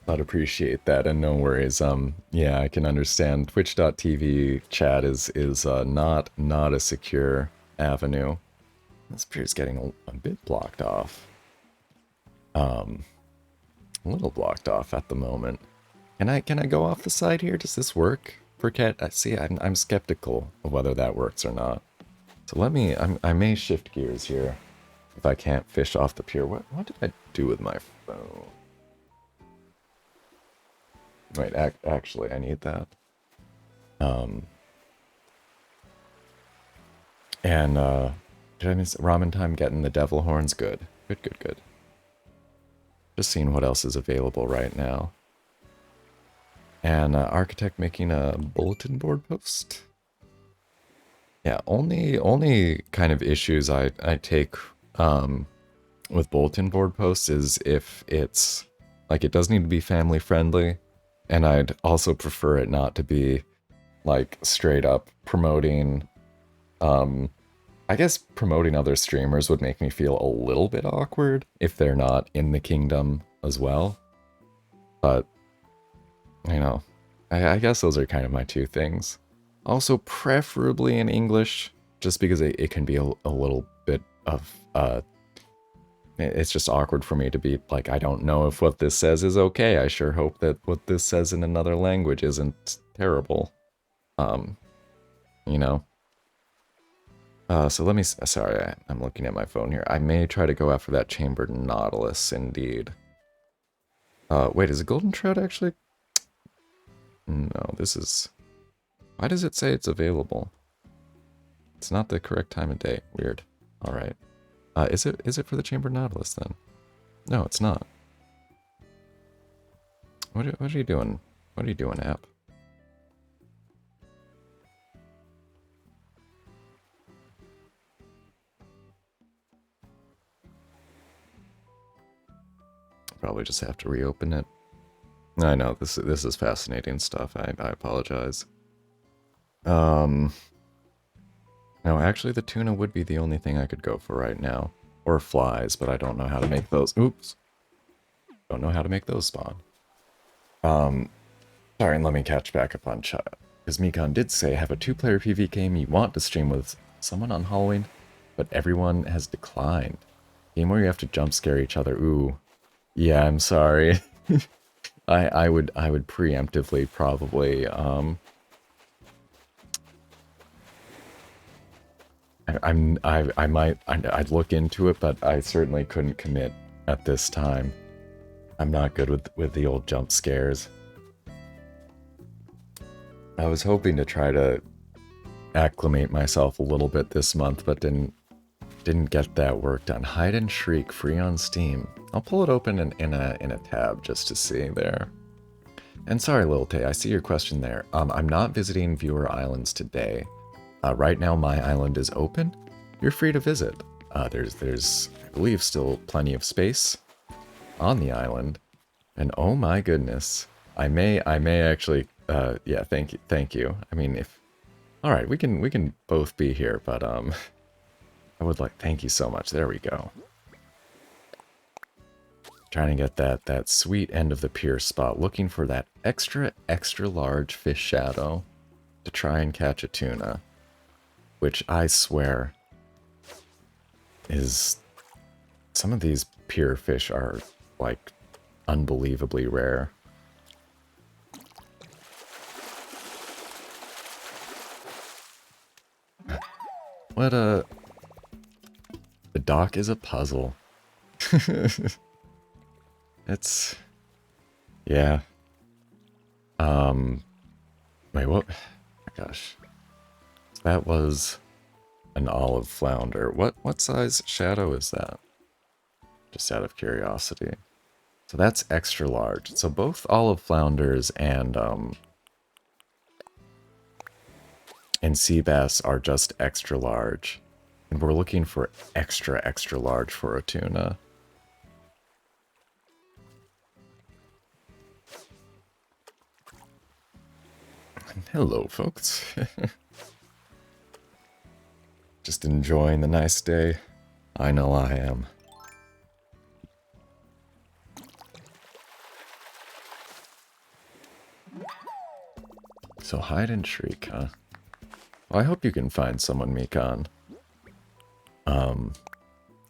I'd appreciate that, and no worries. Yeah, I can understand. Twitch.tv chat is not a secure avenue. This appears getting a bit blocked off. A little blocked off at the moment. Can I go off the side here? Does this work for cat? See, I'm skeptical of whether that works or not. So let me. I may shift gears here if I can't fish off the pier. What did I do with my phone? Wait, actually, I need that. And, did I miss ramen time getting the devil horns? Good. Good, good, good. Just seeing what else is available right now. And architect making a bulletin board post. Yeah, only kind of issues I take with bulletin board posts is if it's like it does need to be family friendly, and I'd also prefer it not to be like straight up promoting. I guess promoting other streamers would make me feel a little bit awkward if they're not in the kingdom as well. But you know, I guess those are kind of my two things. Also, preferably in English, just because it can be a little bit of, it's just awkward for me to be like, I don't know if what this says is okay. I sure hope that what this says in another language isn't terrible. You know? So let me, sorry, I'm looking at my phone here. I may try to go after that chambered nautilus, indeed. Wait, is a golden trout actually? No, this is... Why does it say it's available? It's not the correct time of day. Weird. Alright. Is it for the chambered nautilus then? No, it's not. What are you doing? What are you doing, app? Probably just have to reopen it. I know, this is fascinating stuff. I apologize. No, actually the tuna would be the only thing I could go for right now. Or flies, but I don't know how to make those. Oops. Don't know how to make those spawn. Sorry, and let me catch back up on chat. Because Mikon did say, have a 2-player PvP game you want to stream with someone on Halloween, but everyone has declined. Game where you have to jump scare each other. Ooh. Yeah, I'm sorry. I would preemptively probably I'd look into it, but I certainly couldn't commit at this time. I'm not good with the old jump scares. I was hoping to try to acclimate myself a little bit this month, but didn't get that work done. Hide and Shriek free on Steam. I'll pull it open in a tab just to see there. And sorry, Lil Tay, I see your question there. I'm not visiting Viewer Islands today. Right now, my island is open. You're free to visit. There's I believe still plenty of space on the island, and oh my goodness, I may actually. Yeah, thank you. I mean, if all right, we can both be here, but I would like thank you so much. There we go. Trying to get that sweet end of the pier spot, looking for that extra large fish shadow to try and catch a tuna, which I swear is some of these pier fish are like unbelievably rare. What a... The dock is a puzzle. It's... Yeah. Wait, what? Gosh. That was an olive flounder. What size shadow is that? Just out of curiosity. So that's extra large. So both olive flounders and sea bass are just extra large. And we're looking for extra large for a tuna. Hello, folks. Just enjoying the nice day. I know I am. So hide and shriek, huh? Well, I hope you can find someone, Mikon.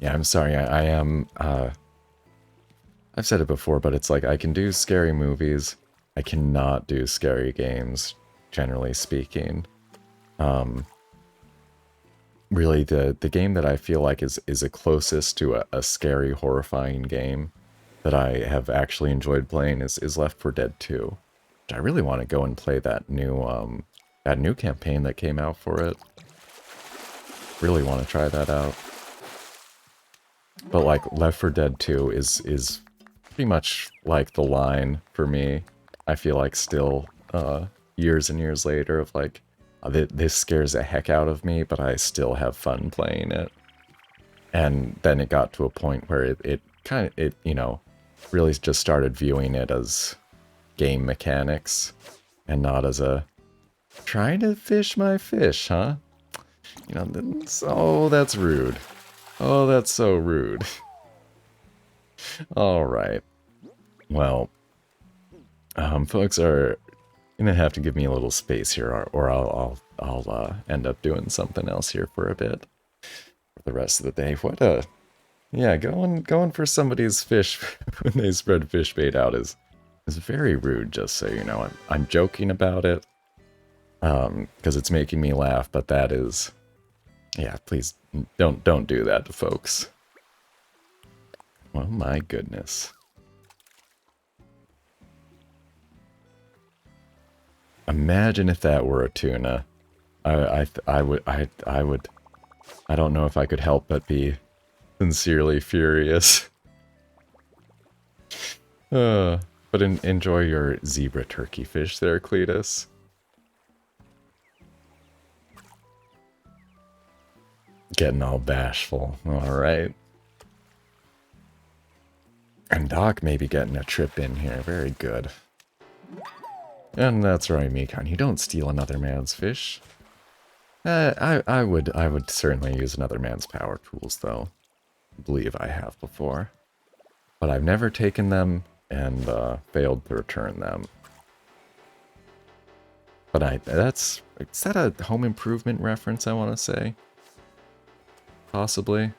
Yeah, I'm sorry, I am, I've said it before, but it's like, I can do scary movies. I cannot do scary games, generally speaking. Really, the game that I feel like is the closest to a scary, horrifying game that I have actually enjoyed playing is Left 4 Dead 2. I really want to go and play that new campaign that came out for it. Really want to try that out. But like Left 4 Dead 2 is pretty much like the line for me. I feel like still years and years later of like this scares the heck out of me, but I still have fun playing it. And then it got to a point where it kind of, you know, really just started viewing it as game mechanics and not as a trying to fish my fish, huh? You know, oh, that's rude. Oh, that's so rude. All right. Well, folks are gonna have to give me a little space here, or I'll end up doing something else here for a bit for the rest of the day. What a yeah, going for somebody's fish when they spread fish bait out is very rude. Just so you know, I'm joking about it, because it's making me laugh. But that is, yeah, please don't do that to folks. Oh my goodness. Imagine if that were a tuna. I would I don't know if I could help but be sincerely furious. But enjoy your zebra turkey fish there, Cletus. Getting all bashful. Alright. And Doc maybe getting a trip in here. Very good. And that's right, Mikon. You don't steal another man's fish. I would certainly use another man's power tools, though. I believe I have before. But I've never taken them and failed to return them. But is that a Home Improvement reference, I want to say? Possibly.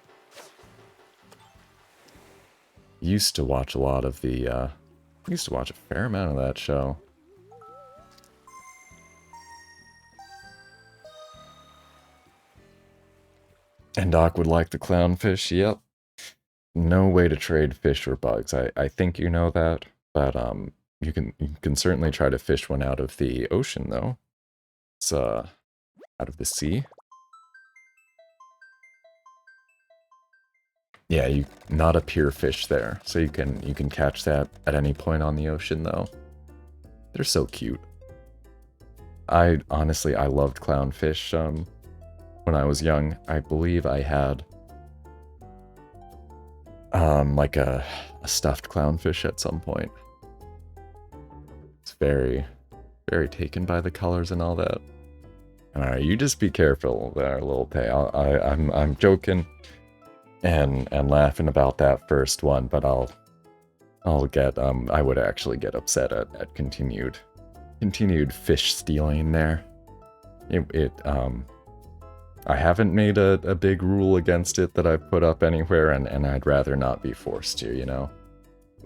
Used to watch a lot of the, used to watch a fair amount of that show. And Doc would like the clownfish, yep. No way to trade fish or bugs. I think you know that, but you can certainly try to fish one out of the ocean though. It's out of the sea. Yeah, not a pure fish there, so you can catch that at any point on the ocean though. They're so cute. I honestly loved clownfish when I was young. I believe I had like a stuffed clownfish at some point. It's very taken by the colors and all that. Alright, you just be careful there, little Tay. I'm joking and laughing about that first one, but I'll get I would actually get upset at continued fish stealing there. I haven't made a big rule against it that I've put up anywhere, and I'd rather not be forced to, you know?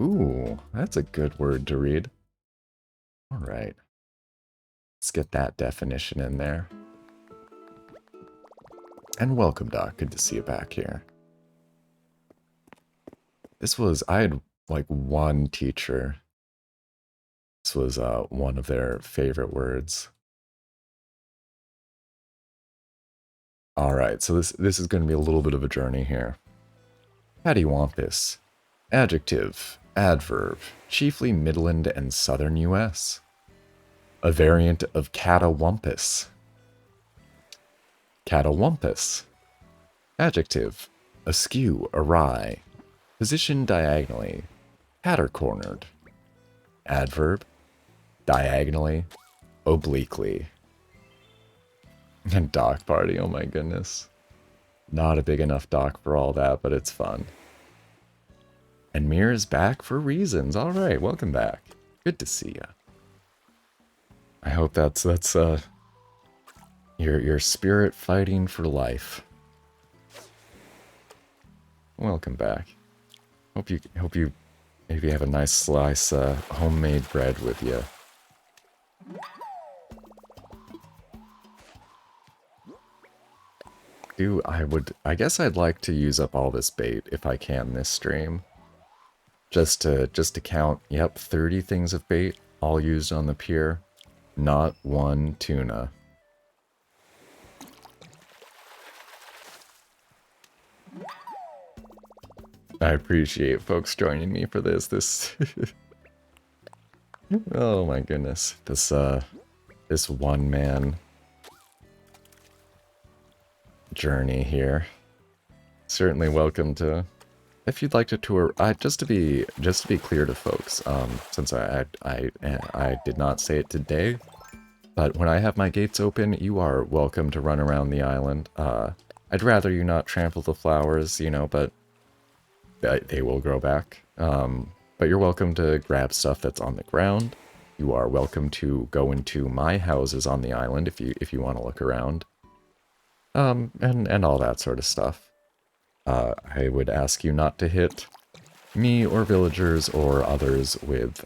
Ooh, that's a good word to read. Alright. Let's get that definition in there. And welcome, Doc. Good to see you back here. I had like one teacher. This was one of their favorite words. Alright, so this is going to be a little bit of a journey here. Cattywampus. Adjective. Adverb. Chiefly Midland and Southern U.S. A variant of catawampus. Catawampus. Adjective. Askew, awry. Positioned diagonally. Catter-cornered. Adverb. Diagonally. Obliquely. And dock party, oh my goodness. Not a big enough dock for all that, but it's fun. And Mir is back for reasons. Alright, welcome back. Good to see ya. I hope that's your spirit fighting for life. Welcome back. Hope you maybe have a nice slice homemade bread with you. I guess I'd like to use up all this bait if I can this stream. Just to count, yep, 30 things of bait. all used on the pier. Not one tuna. I appreciate folks joining me for this. Oh my goodness. This one-man journey here. Certainly welcome to, if you'd like to tour. Just to be clear to folks, since I did not say it today, but when I have my gates open, you are welcome to run around the island. I'd rather you not trample the flowers, you know, but they will grow back. But you're welcome to grab stuff that's on the ground. You are welcome to go into my houses on the island if you want to look around. And all that sort of stuff. I would ask you not to hit me or villagers or others with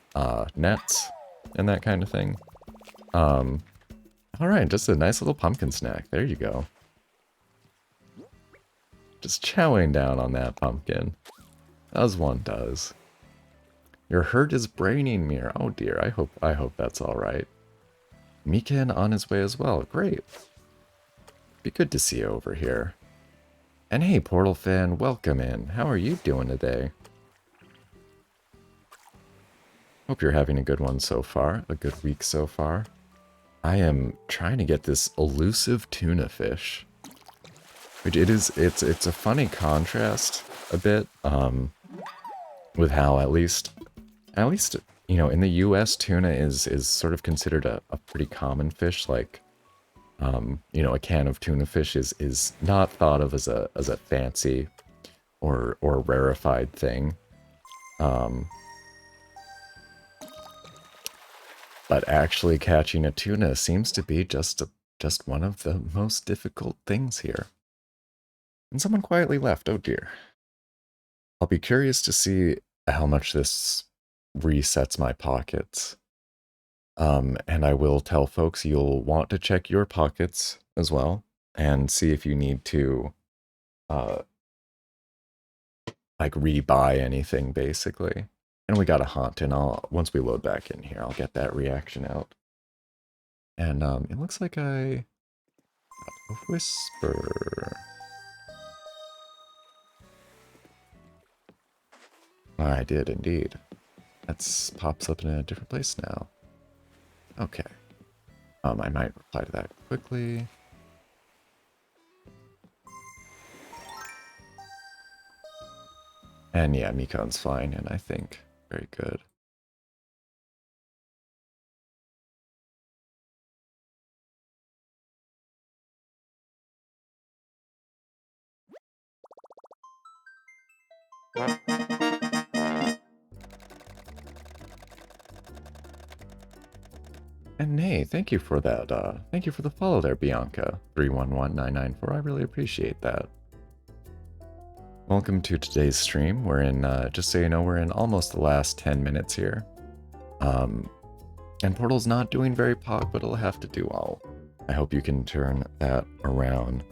nets and that kind of thing. Alright, just a nice little pumpkin snack. There you go. Just chowing down on that pumpkin. As one does. Your hurt is braining me. Oh dear, I hope that's alright. Mikan on his way as well. Great. Be good to see you over here. And hey, Portal fan, welcome in. How are you doing today? Hope you're having a good one so far. A good week so far. I am trying to get this elusive tuna fish. Which it's a funny contrast a bit, with how at least, you know, in the US, tuna is sort of considered a pretty common fish. Like, you know, a can of tuna fish is not thought of as a fancy or rarefied thing. But actually catching a tuna seems to be just one of the most difficult things here. And someone quietly left. Oh dear. I'll be curious to see how much this resets my pockets. And I will tell folks you'll want to check your pockets as well and see if you need to, like, rebuy anything, basically. And we got a hunt, and once we load back in here, I'll get that reaction out. And, it looks like I got a whisper. I did indeed. That pops up in a different place now. Okay. I might reply to that quickly. And yeah, Mikon's fine, and I think very good. And hey, thank you for that. Thank you for the follow there, Bianca. 311994. I really appreciate that. Welcome to today's stream. We're in, just so you know, we're in almost the last 10 minutes here. And Portal's not doing very pog, but it'll have to do all. I hope you can turn that around.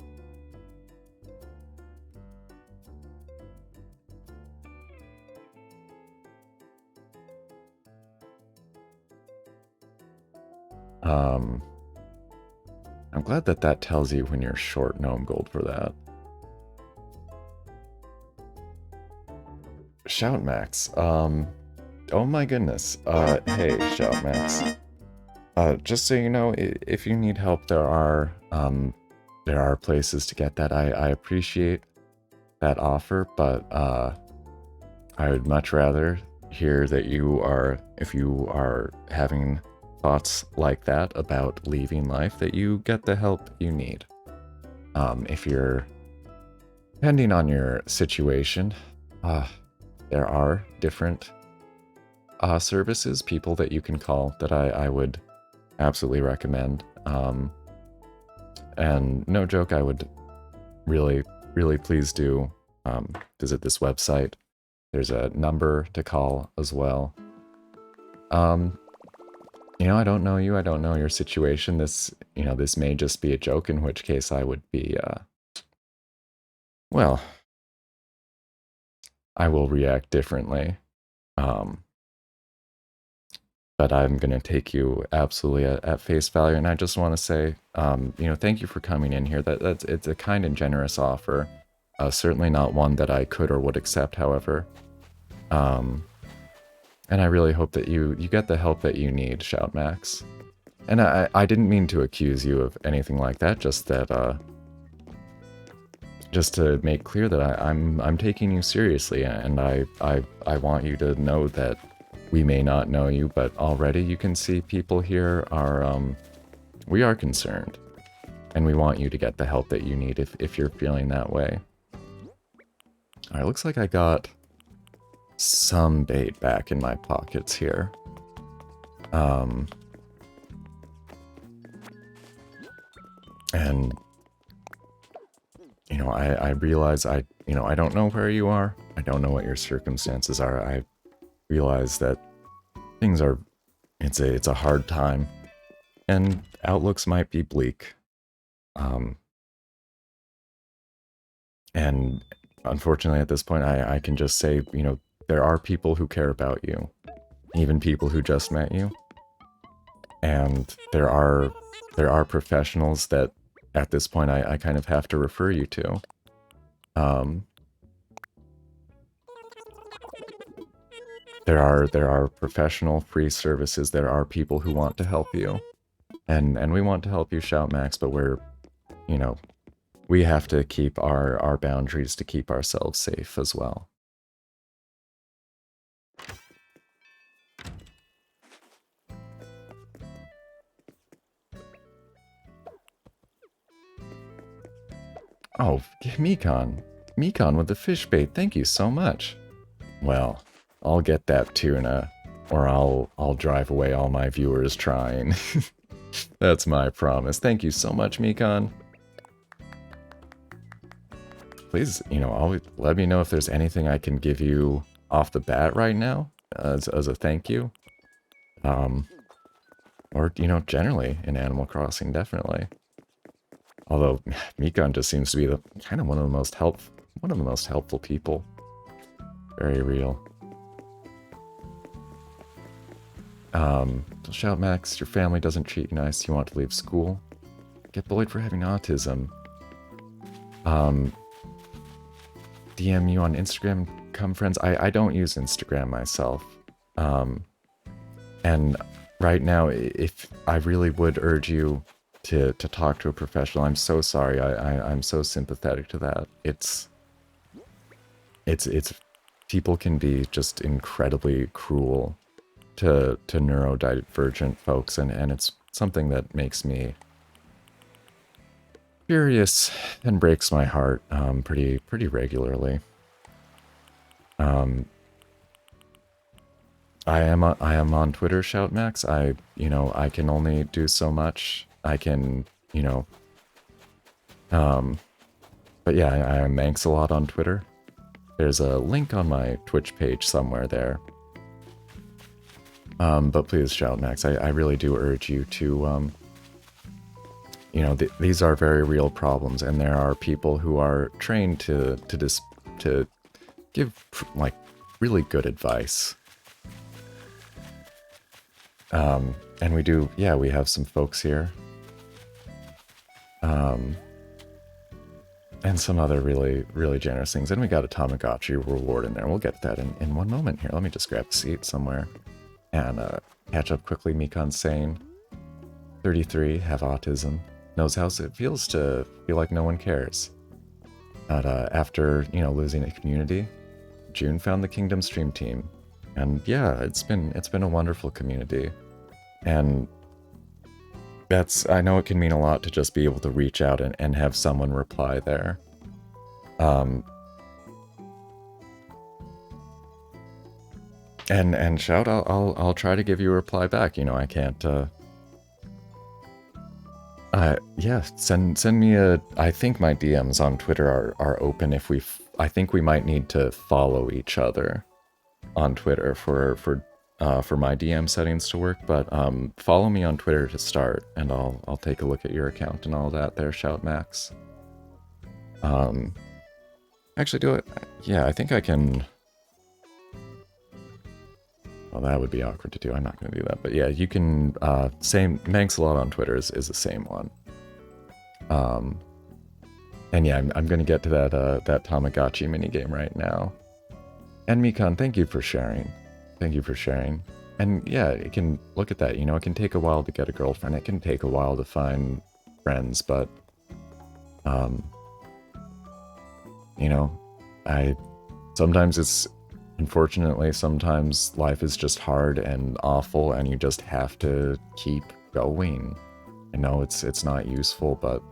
I'm glad that tells you when you're short gnome gold for that. Shout Max. Oh my goodness. Hey, Shout Max. Just so you know, if you need help, there are places to get that. I appreciate that offer, but I would much rather hear that if you are having thoughts like that about leaving life, that you get the help you need. If you're, depending on your situation, there are different services, people that you can call that I would absolutely recommend. And no joke, I would really, really please do visit this website. There's a number to call as well. You know, I don't know you, I don't know your situation. This may just be a joke, in which case I would be, well, I will react differently. but I'm going to take you absolutely at face value. And I just want to say, thank you for coming in here. It's a kind and generous offer. Certainly not one that I could or would accept, however. And I really hope that you get the help that you need, Shout Max. And I didn't mean to accuse you of anything like that, just that, just to make clear that I'm taking you seriously, and I want you to know that we may not know you, but already you can see people here are, we are concerned. And we want you to get the help that you need if you're feeling that way. Alright, looks like I got some bait back in my pockets here. And, I realize I don't know where you are. I don't know what your circumstances are. I realize that things are, it's a hard time. And outlooks might be bleak. And unfortunately at this point, I can just say, there are people who care about you. Even people who just met you. And there are professionals that at this point I kind of have to refer you to. There are professional free services. There are people who want to help you. And we want to help you, Shout Max, but we're, we have to keep our boundaries to keep ourselves safe as well. Oh, Mekon. Mekon with the fish bait, thank you so much. Well, I'll get that tuna, or I'll drive away all my viewers trying. That's my promise. Thank you so much, Mekon. Please, always let me know if there's anything I can give you off the bat right now, as a thank you. Or, generally in Animal Crossing, definitely. Although Mekon just seems to be the kind of one of the most helpful people. Very real. Shout Max, your family doesn't treat you nice, you want to leave school. Get bullied for having autism. DM you on Instagram, come friends. I don't use Instagram myself. And right now, if I really would urge you to talk to a professional, I'm so sorry. I'm so sympathetic to that. It's people can be just incredibly cruel to neurodivergent folks, and it's something that makes me furious and breaks my heart pretty regularly. I am on Twitter, Shout Max. I can only do so much. I can, but yeah, I am Manx a lot on Twitter. There's a link on my Twitch page somewhere there. But please, Shout Max, I really do urge you to, these are very real problems, and there are people who are trained to give, like, really good advice. And we do, yeah, we have some folks here. And some other really generous things. And we got a Tamagotchi reward in there. We'll get that in one moment here. Let me just grab a seat somewhere. And catch up quickly. Mekon's saying, 33, have autism. Knows how it feels to feel like no one cares. But after, losing a community, June found the Kingdom Stream Team. And yeah, it's been a wonderful community. And I know it can mean a lot to just be able to reach out and have someone reply there. And Shout, I'll try to give you a reply back. I can't, yeah, send me I think my DMs on Twitter are open if I think we might need to follow each other on Twitter for my DM settings to work, but follow me on Twitter to start, and I'll take a look at your account and all that there, Shout Max. Actually do it. Yeah, I think I can. Well, that would be awkward to do. I'm not going to do that. But yeah, you can, same, Manxalot on Twitter is the same one. And yeah, I'm going to get to that Tamagotchi minigame right now. And Mikan, thank you for sharing. Thank you for sharing. And yeah, it can, look at that, you know, it can take a while to get a girlfriend. It can take a while to find friends, but, you know, sometimes it's, unfortunately, sometimes life is just hard and awful and you just have to keep going. I know it's not useful, but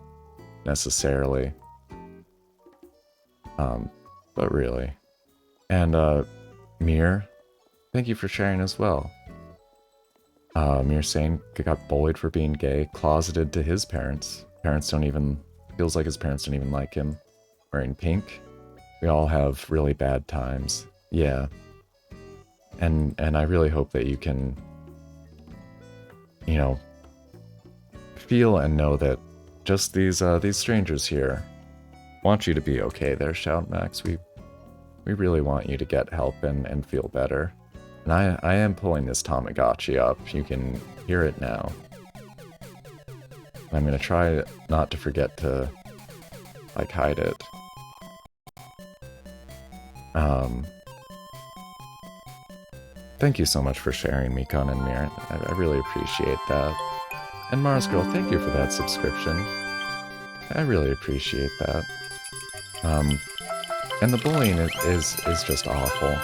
necessarily. But really. And, Mir, thank you for sharing as well. Mir saying got bullied for being gay, closeted to his parents. Parents don't even, feels like his parents don't even like him. Wearing pink. We all have really bad times. Yeah. And I really hope that you can, you know, feel and know that just these strangers here want you to be okay there, Shout Max. We really want you to get help and feel better. And I am pulling this Tamagotchi up. You can hear it now. I'm gonna try not to forget to, like, hide it. Thank you so much for sharing, Mikan and Mir. I really appreciate that. And Mars Girl, thank you for that subscription. I really appreciate that. And the bullying is just awful.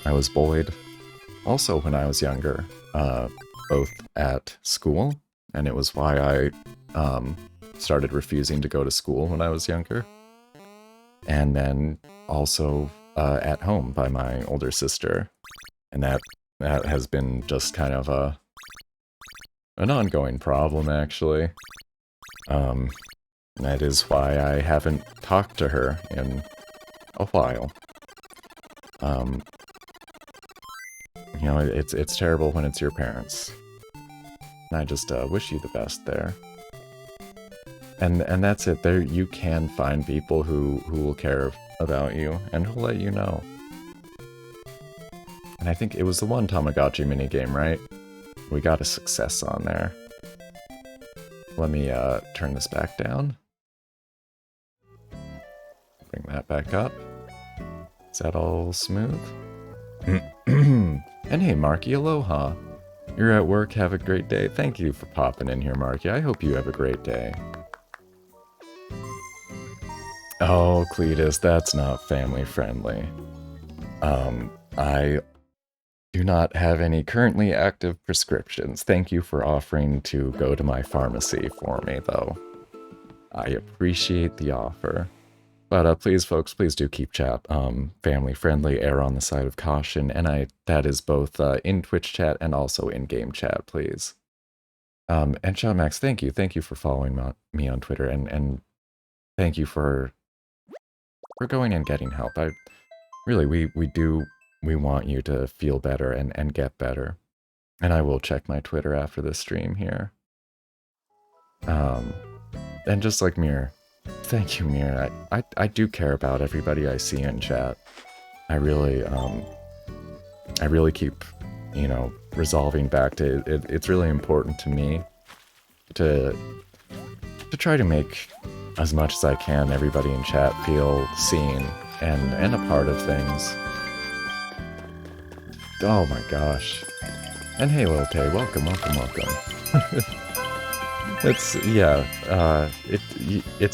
I was bullied also when I was younger, both at school, and it was why I started refusing to go to school when I was younger, and then also at home by my older sister, and that has been just kind of an ongoing problem, actually. That is why I haven't talked to her in a while. You know, it's terrible when it's your parents. And I just wish you the best there. And that's it. There, you can find people who will care about you and who'll let you know. And I think it was the one Tamagotchi minigame, right? We got a success on there. Let me turn this back down. Bring that back up. Is that all smooth? And hey, Marky, aloha. You're at work, have a great day. Thank you for popping in here, Marky. I hope you have a great day. Oh, Cletus, that's not family friendly. I do not have any currently active prescriptions. Thank you for offering to go to my pharmacy for me, though. I appreciate the offer. But please, folks, please do keep chat family friendly, err on the side of caution, and that is both in Twitch chat and also in game chat, please. And Sean Max, thank you for following me on Twitter, and thank you for going and getting help. Really, we want you to feel better and get better, and I will check my Twitter after the stream here. And just like Mir. Thank you, Mir. I do care about everybody I see in chat. I really keep, you know, resolving back to it. It's really important to me to try to make as much as I can everybody in chat feel seen and a part of things. Oh my gosh. And hey, Lil Tay, welcome. It's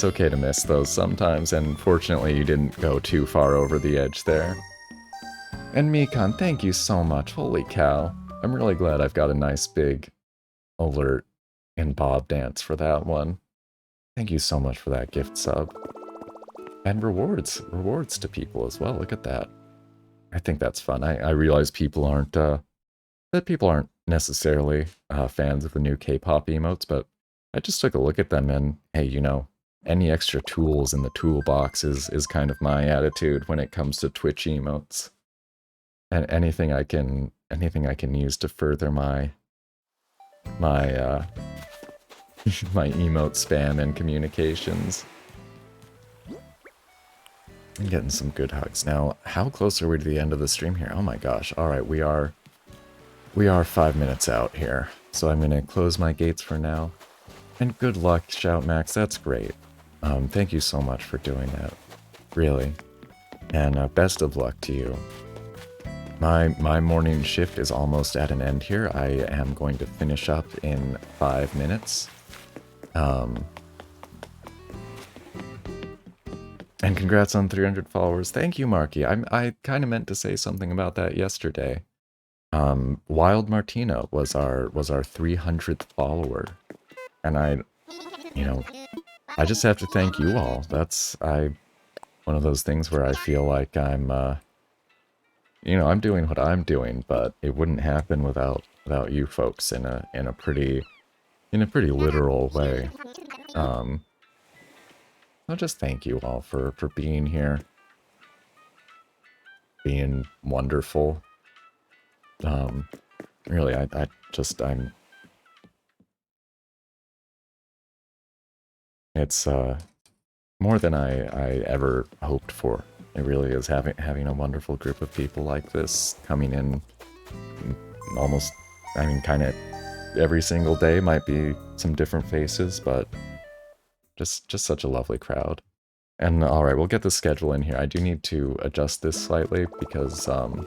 okay to miss those sometimes, and fortunately you didn't go too far over the edge there. And Mikan, thank you so much. Holy cow. I'm really glad I've got a nice big alert in Bob Dance for that one. Thank you so much for that gift sub. And rewards to people as well. Look at that. I think that's fun. I realize people aren't necessarily fans of the new K-pop emotes, but I just took a look at them and, hey, you know, any extra tools in the toolbox is kind of my attitude when it comes to Twitch emotes. And anything I can use to further my my emote spam and communications. I'm getting some good hugs. Now, how close are we to the end of the stream here? Oh my gosh. All right, we are 5 minutes out here. So I'm going to close my gates for now. And good luck, Shout Max. That's great. Thank you so much for doing that. Really. And best of luck to you. My morning shift is almost at an end here. I am going to finish up in 5 minutes. And congrats on 300 followers. Thank you, Marky. I kind of meant to say something about that yesterday. Wild Martina was our 300th follower. And I just have to thank you all. That's one of those things where I feel like I'm I'm doing what I'm doing, but it wouldn't happen without you folks in a pretty literal way. I'll just thank you all for being here, being wonderful. Really, it's more than I ever hoped for. It really is having a wonderful group of people like this coming in almost, I mean, kind of every single day. Might be some different faces, but just such a lovely crowd. And all right, we'll get the schedule in here. I do need to adjust this slightly because, all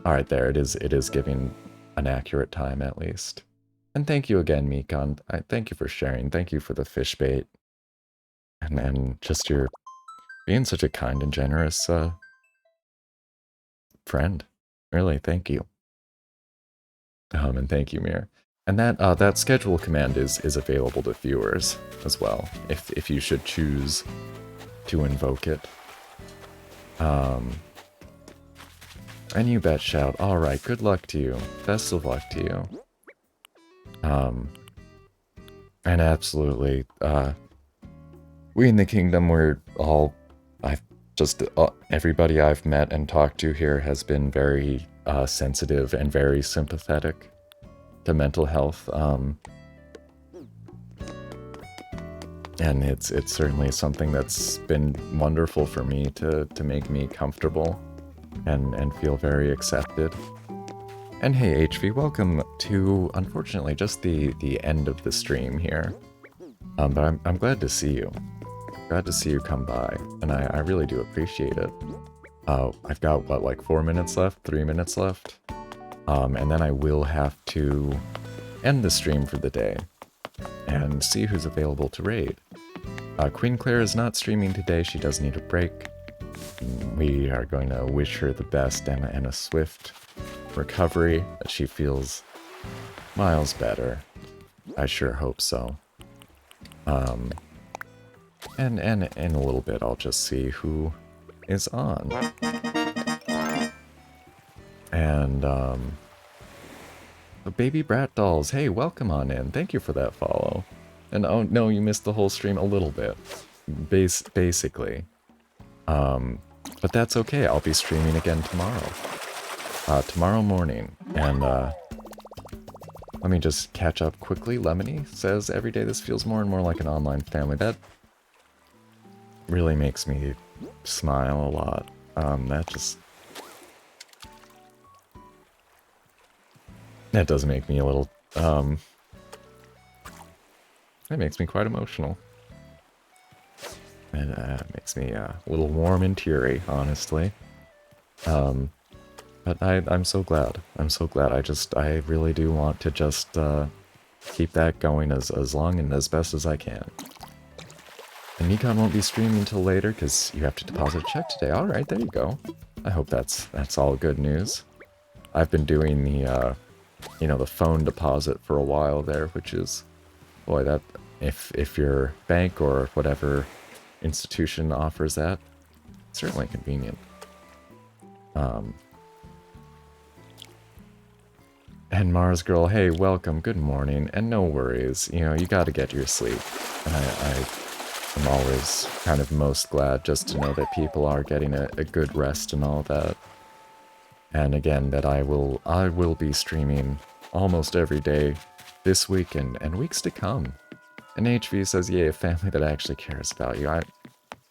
right, there it is. It is giving an accurate time at least. And thank you again, Mikon. Thank you for sharing. Thank you for the fish bait. And just your being such a kind and generous friend. Really, thank you. And thank you, Mir. And that schedule command is available to viewers as well, if you should choose to invoke it. And you bet, Shout. All right, good luck to you. Best of luck to you. And absolutely, we in the kingdom, we're all, everybody I've met and talked to here has been very sensitive and very sympathetic to mental health. And it's certainly something that's been wonderful for me to make me comfortable and feel very accepted. And hey, HV, welcome to, unfortunately, just the end of the stream here. But I'm glad to see you. Glad to see you come by, and I really do appreciate it. I've got, what, like 4 minutes left? 3 minutes left? And then I will have to end the stream for the day and see who's available to raid. Queen Claire is not streaming today. She does need a break. We are going to wish her the best and a swift recovery, that she feels miles better. I sure hope so. And in a little bit, I'll just see who is on. And, Baby Brat Dolls, hey, welcome on in. Thank you for that follow. And oh, no, you missed the whole stream a little bit. Basically. But that's okay, I'll be streaming again tomorrow. Tomorrow morning. And, let me just catch up quickly. Lemony says, every day this feels more and more like an online family. That really makes me smile a lot. That does make me a little, that makes me quite emotional. And makes me a little warm and teary, honestly. But I'm so glad. I'm so glad. I really do want to just keep that going as long and as best as I can. And Nikon won't be streaming until later because you have to deposit a check today. All right, there you go. I hope that's all good news. I've been doing the the phone deposit for a while there, which is, boy, that if your bank or whatever institution offers that, certainly convenient. And Mars Girl, hey, welcome, good morning, and no worries, you gotta get your sleep. And I'm always kind of most glad just to know that people are getting a good rest and all that. And again, that I will be streaming almost every day this week and weeks to come. And HV says, yay, a family that actually cares about you.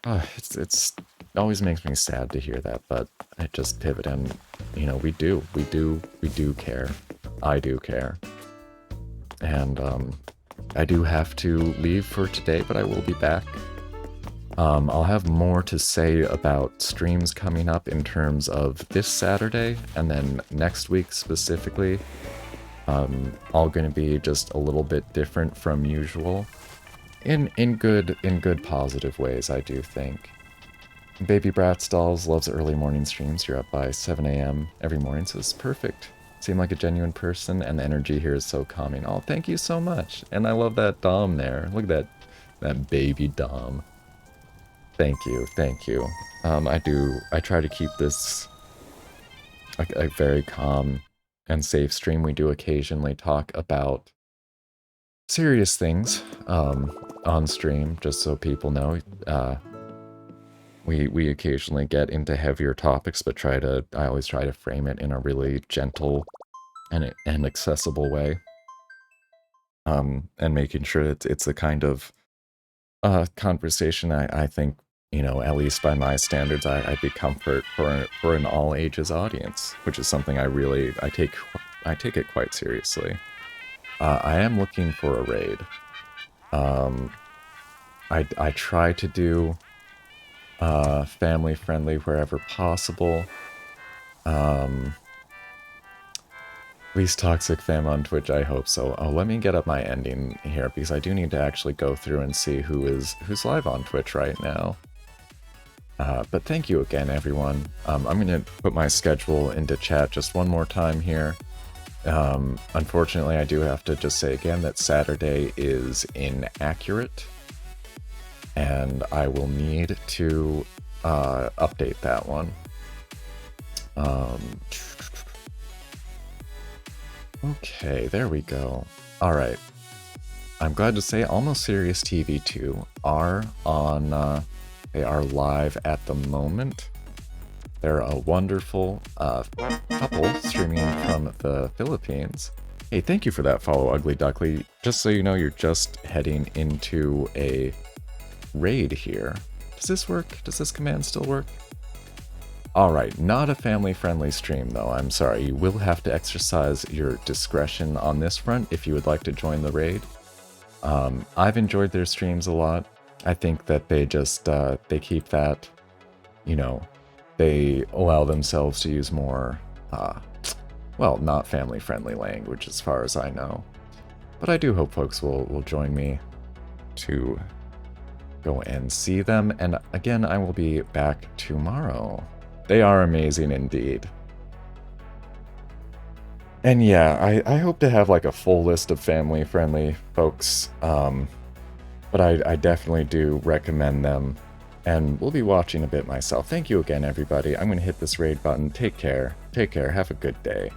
It's it always makes me sad to hear that, but I just pivot and we do care. I do care, and I do have to leave for today, but I will be back. I'll have more to say about streams coming up in terms of this Saturday, and then next week specifically. All going to be just a little bit different from usual, in good positive ways, I do think. Baby Bratz Dolls loves early morning streams. You're up by 7 a.m. every morning, so it's perfect. Seem like a genuine person, and the energy here is so calming. Oh, thank you so much. And I love that Dom there. Look at that baby Dom. Thank you, thank you. I try to keep this a very calm and safe stream. We do occasionally talk about serious things on stream, just so people know. We occasionally get into heavier topics, but I always try to frame it in a really gentle and accessible way. And making sure that it's the kind of conversation I think, at least by my standards, I'd be comfort for an all ages audience, which is something I take it quite seriously. I am looking for a raid. I try to do family friendly wherever possible. Least toxic fam on Twitch, I hope so. Oh, let me get up my ending here because I do need to actually go through and see who's live on Twitch right now. But thank you again, everyone. I'm going to put my schedule into chat just one more time here. Unfortunately, I do have to just say again that Saturday is inaccurate, and I will need to update that one. Okay, there we go. All right. I'm glad to say Almost Serious TV 2 are on, they are live at the moment. They're a wonderful couple streaming from the Philippines. Hey, thank you for that follow, Ugly Duckly. Just so you know, you're just heading into a raid here. Does this work? Does this command still work? Alright, not a family-friendly stream though, I'm sorry. You will have to exercise your discretion on this front if you would like to join the raid. I've enjoyed their streams a lot. I think that they just, they keep that, they allow themselves to use more, well, not family-friendly language as far as I know. But I do hope folks will join me to go and see them. And again, I will be back tomorrow. They are amazing indeed. And yeah, I hope to have like a full list of family-friendly folks, but I definitely do recommend them, and we'll be watching a bit myself. Thank you again, everybody. I'm going to hit this raid button. Take care. Take care. Have a good day.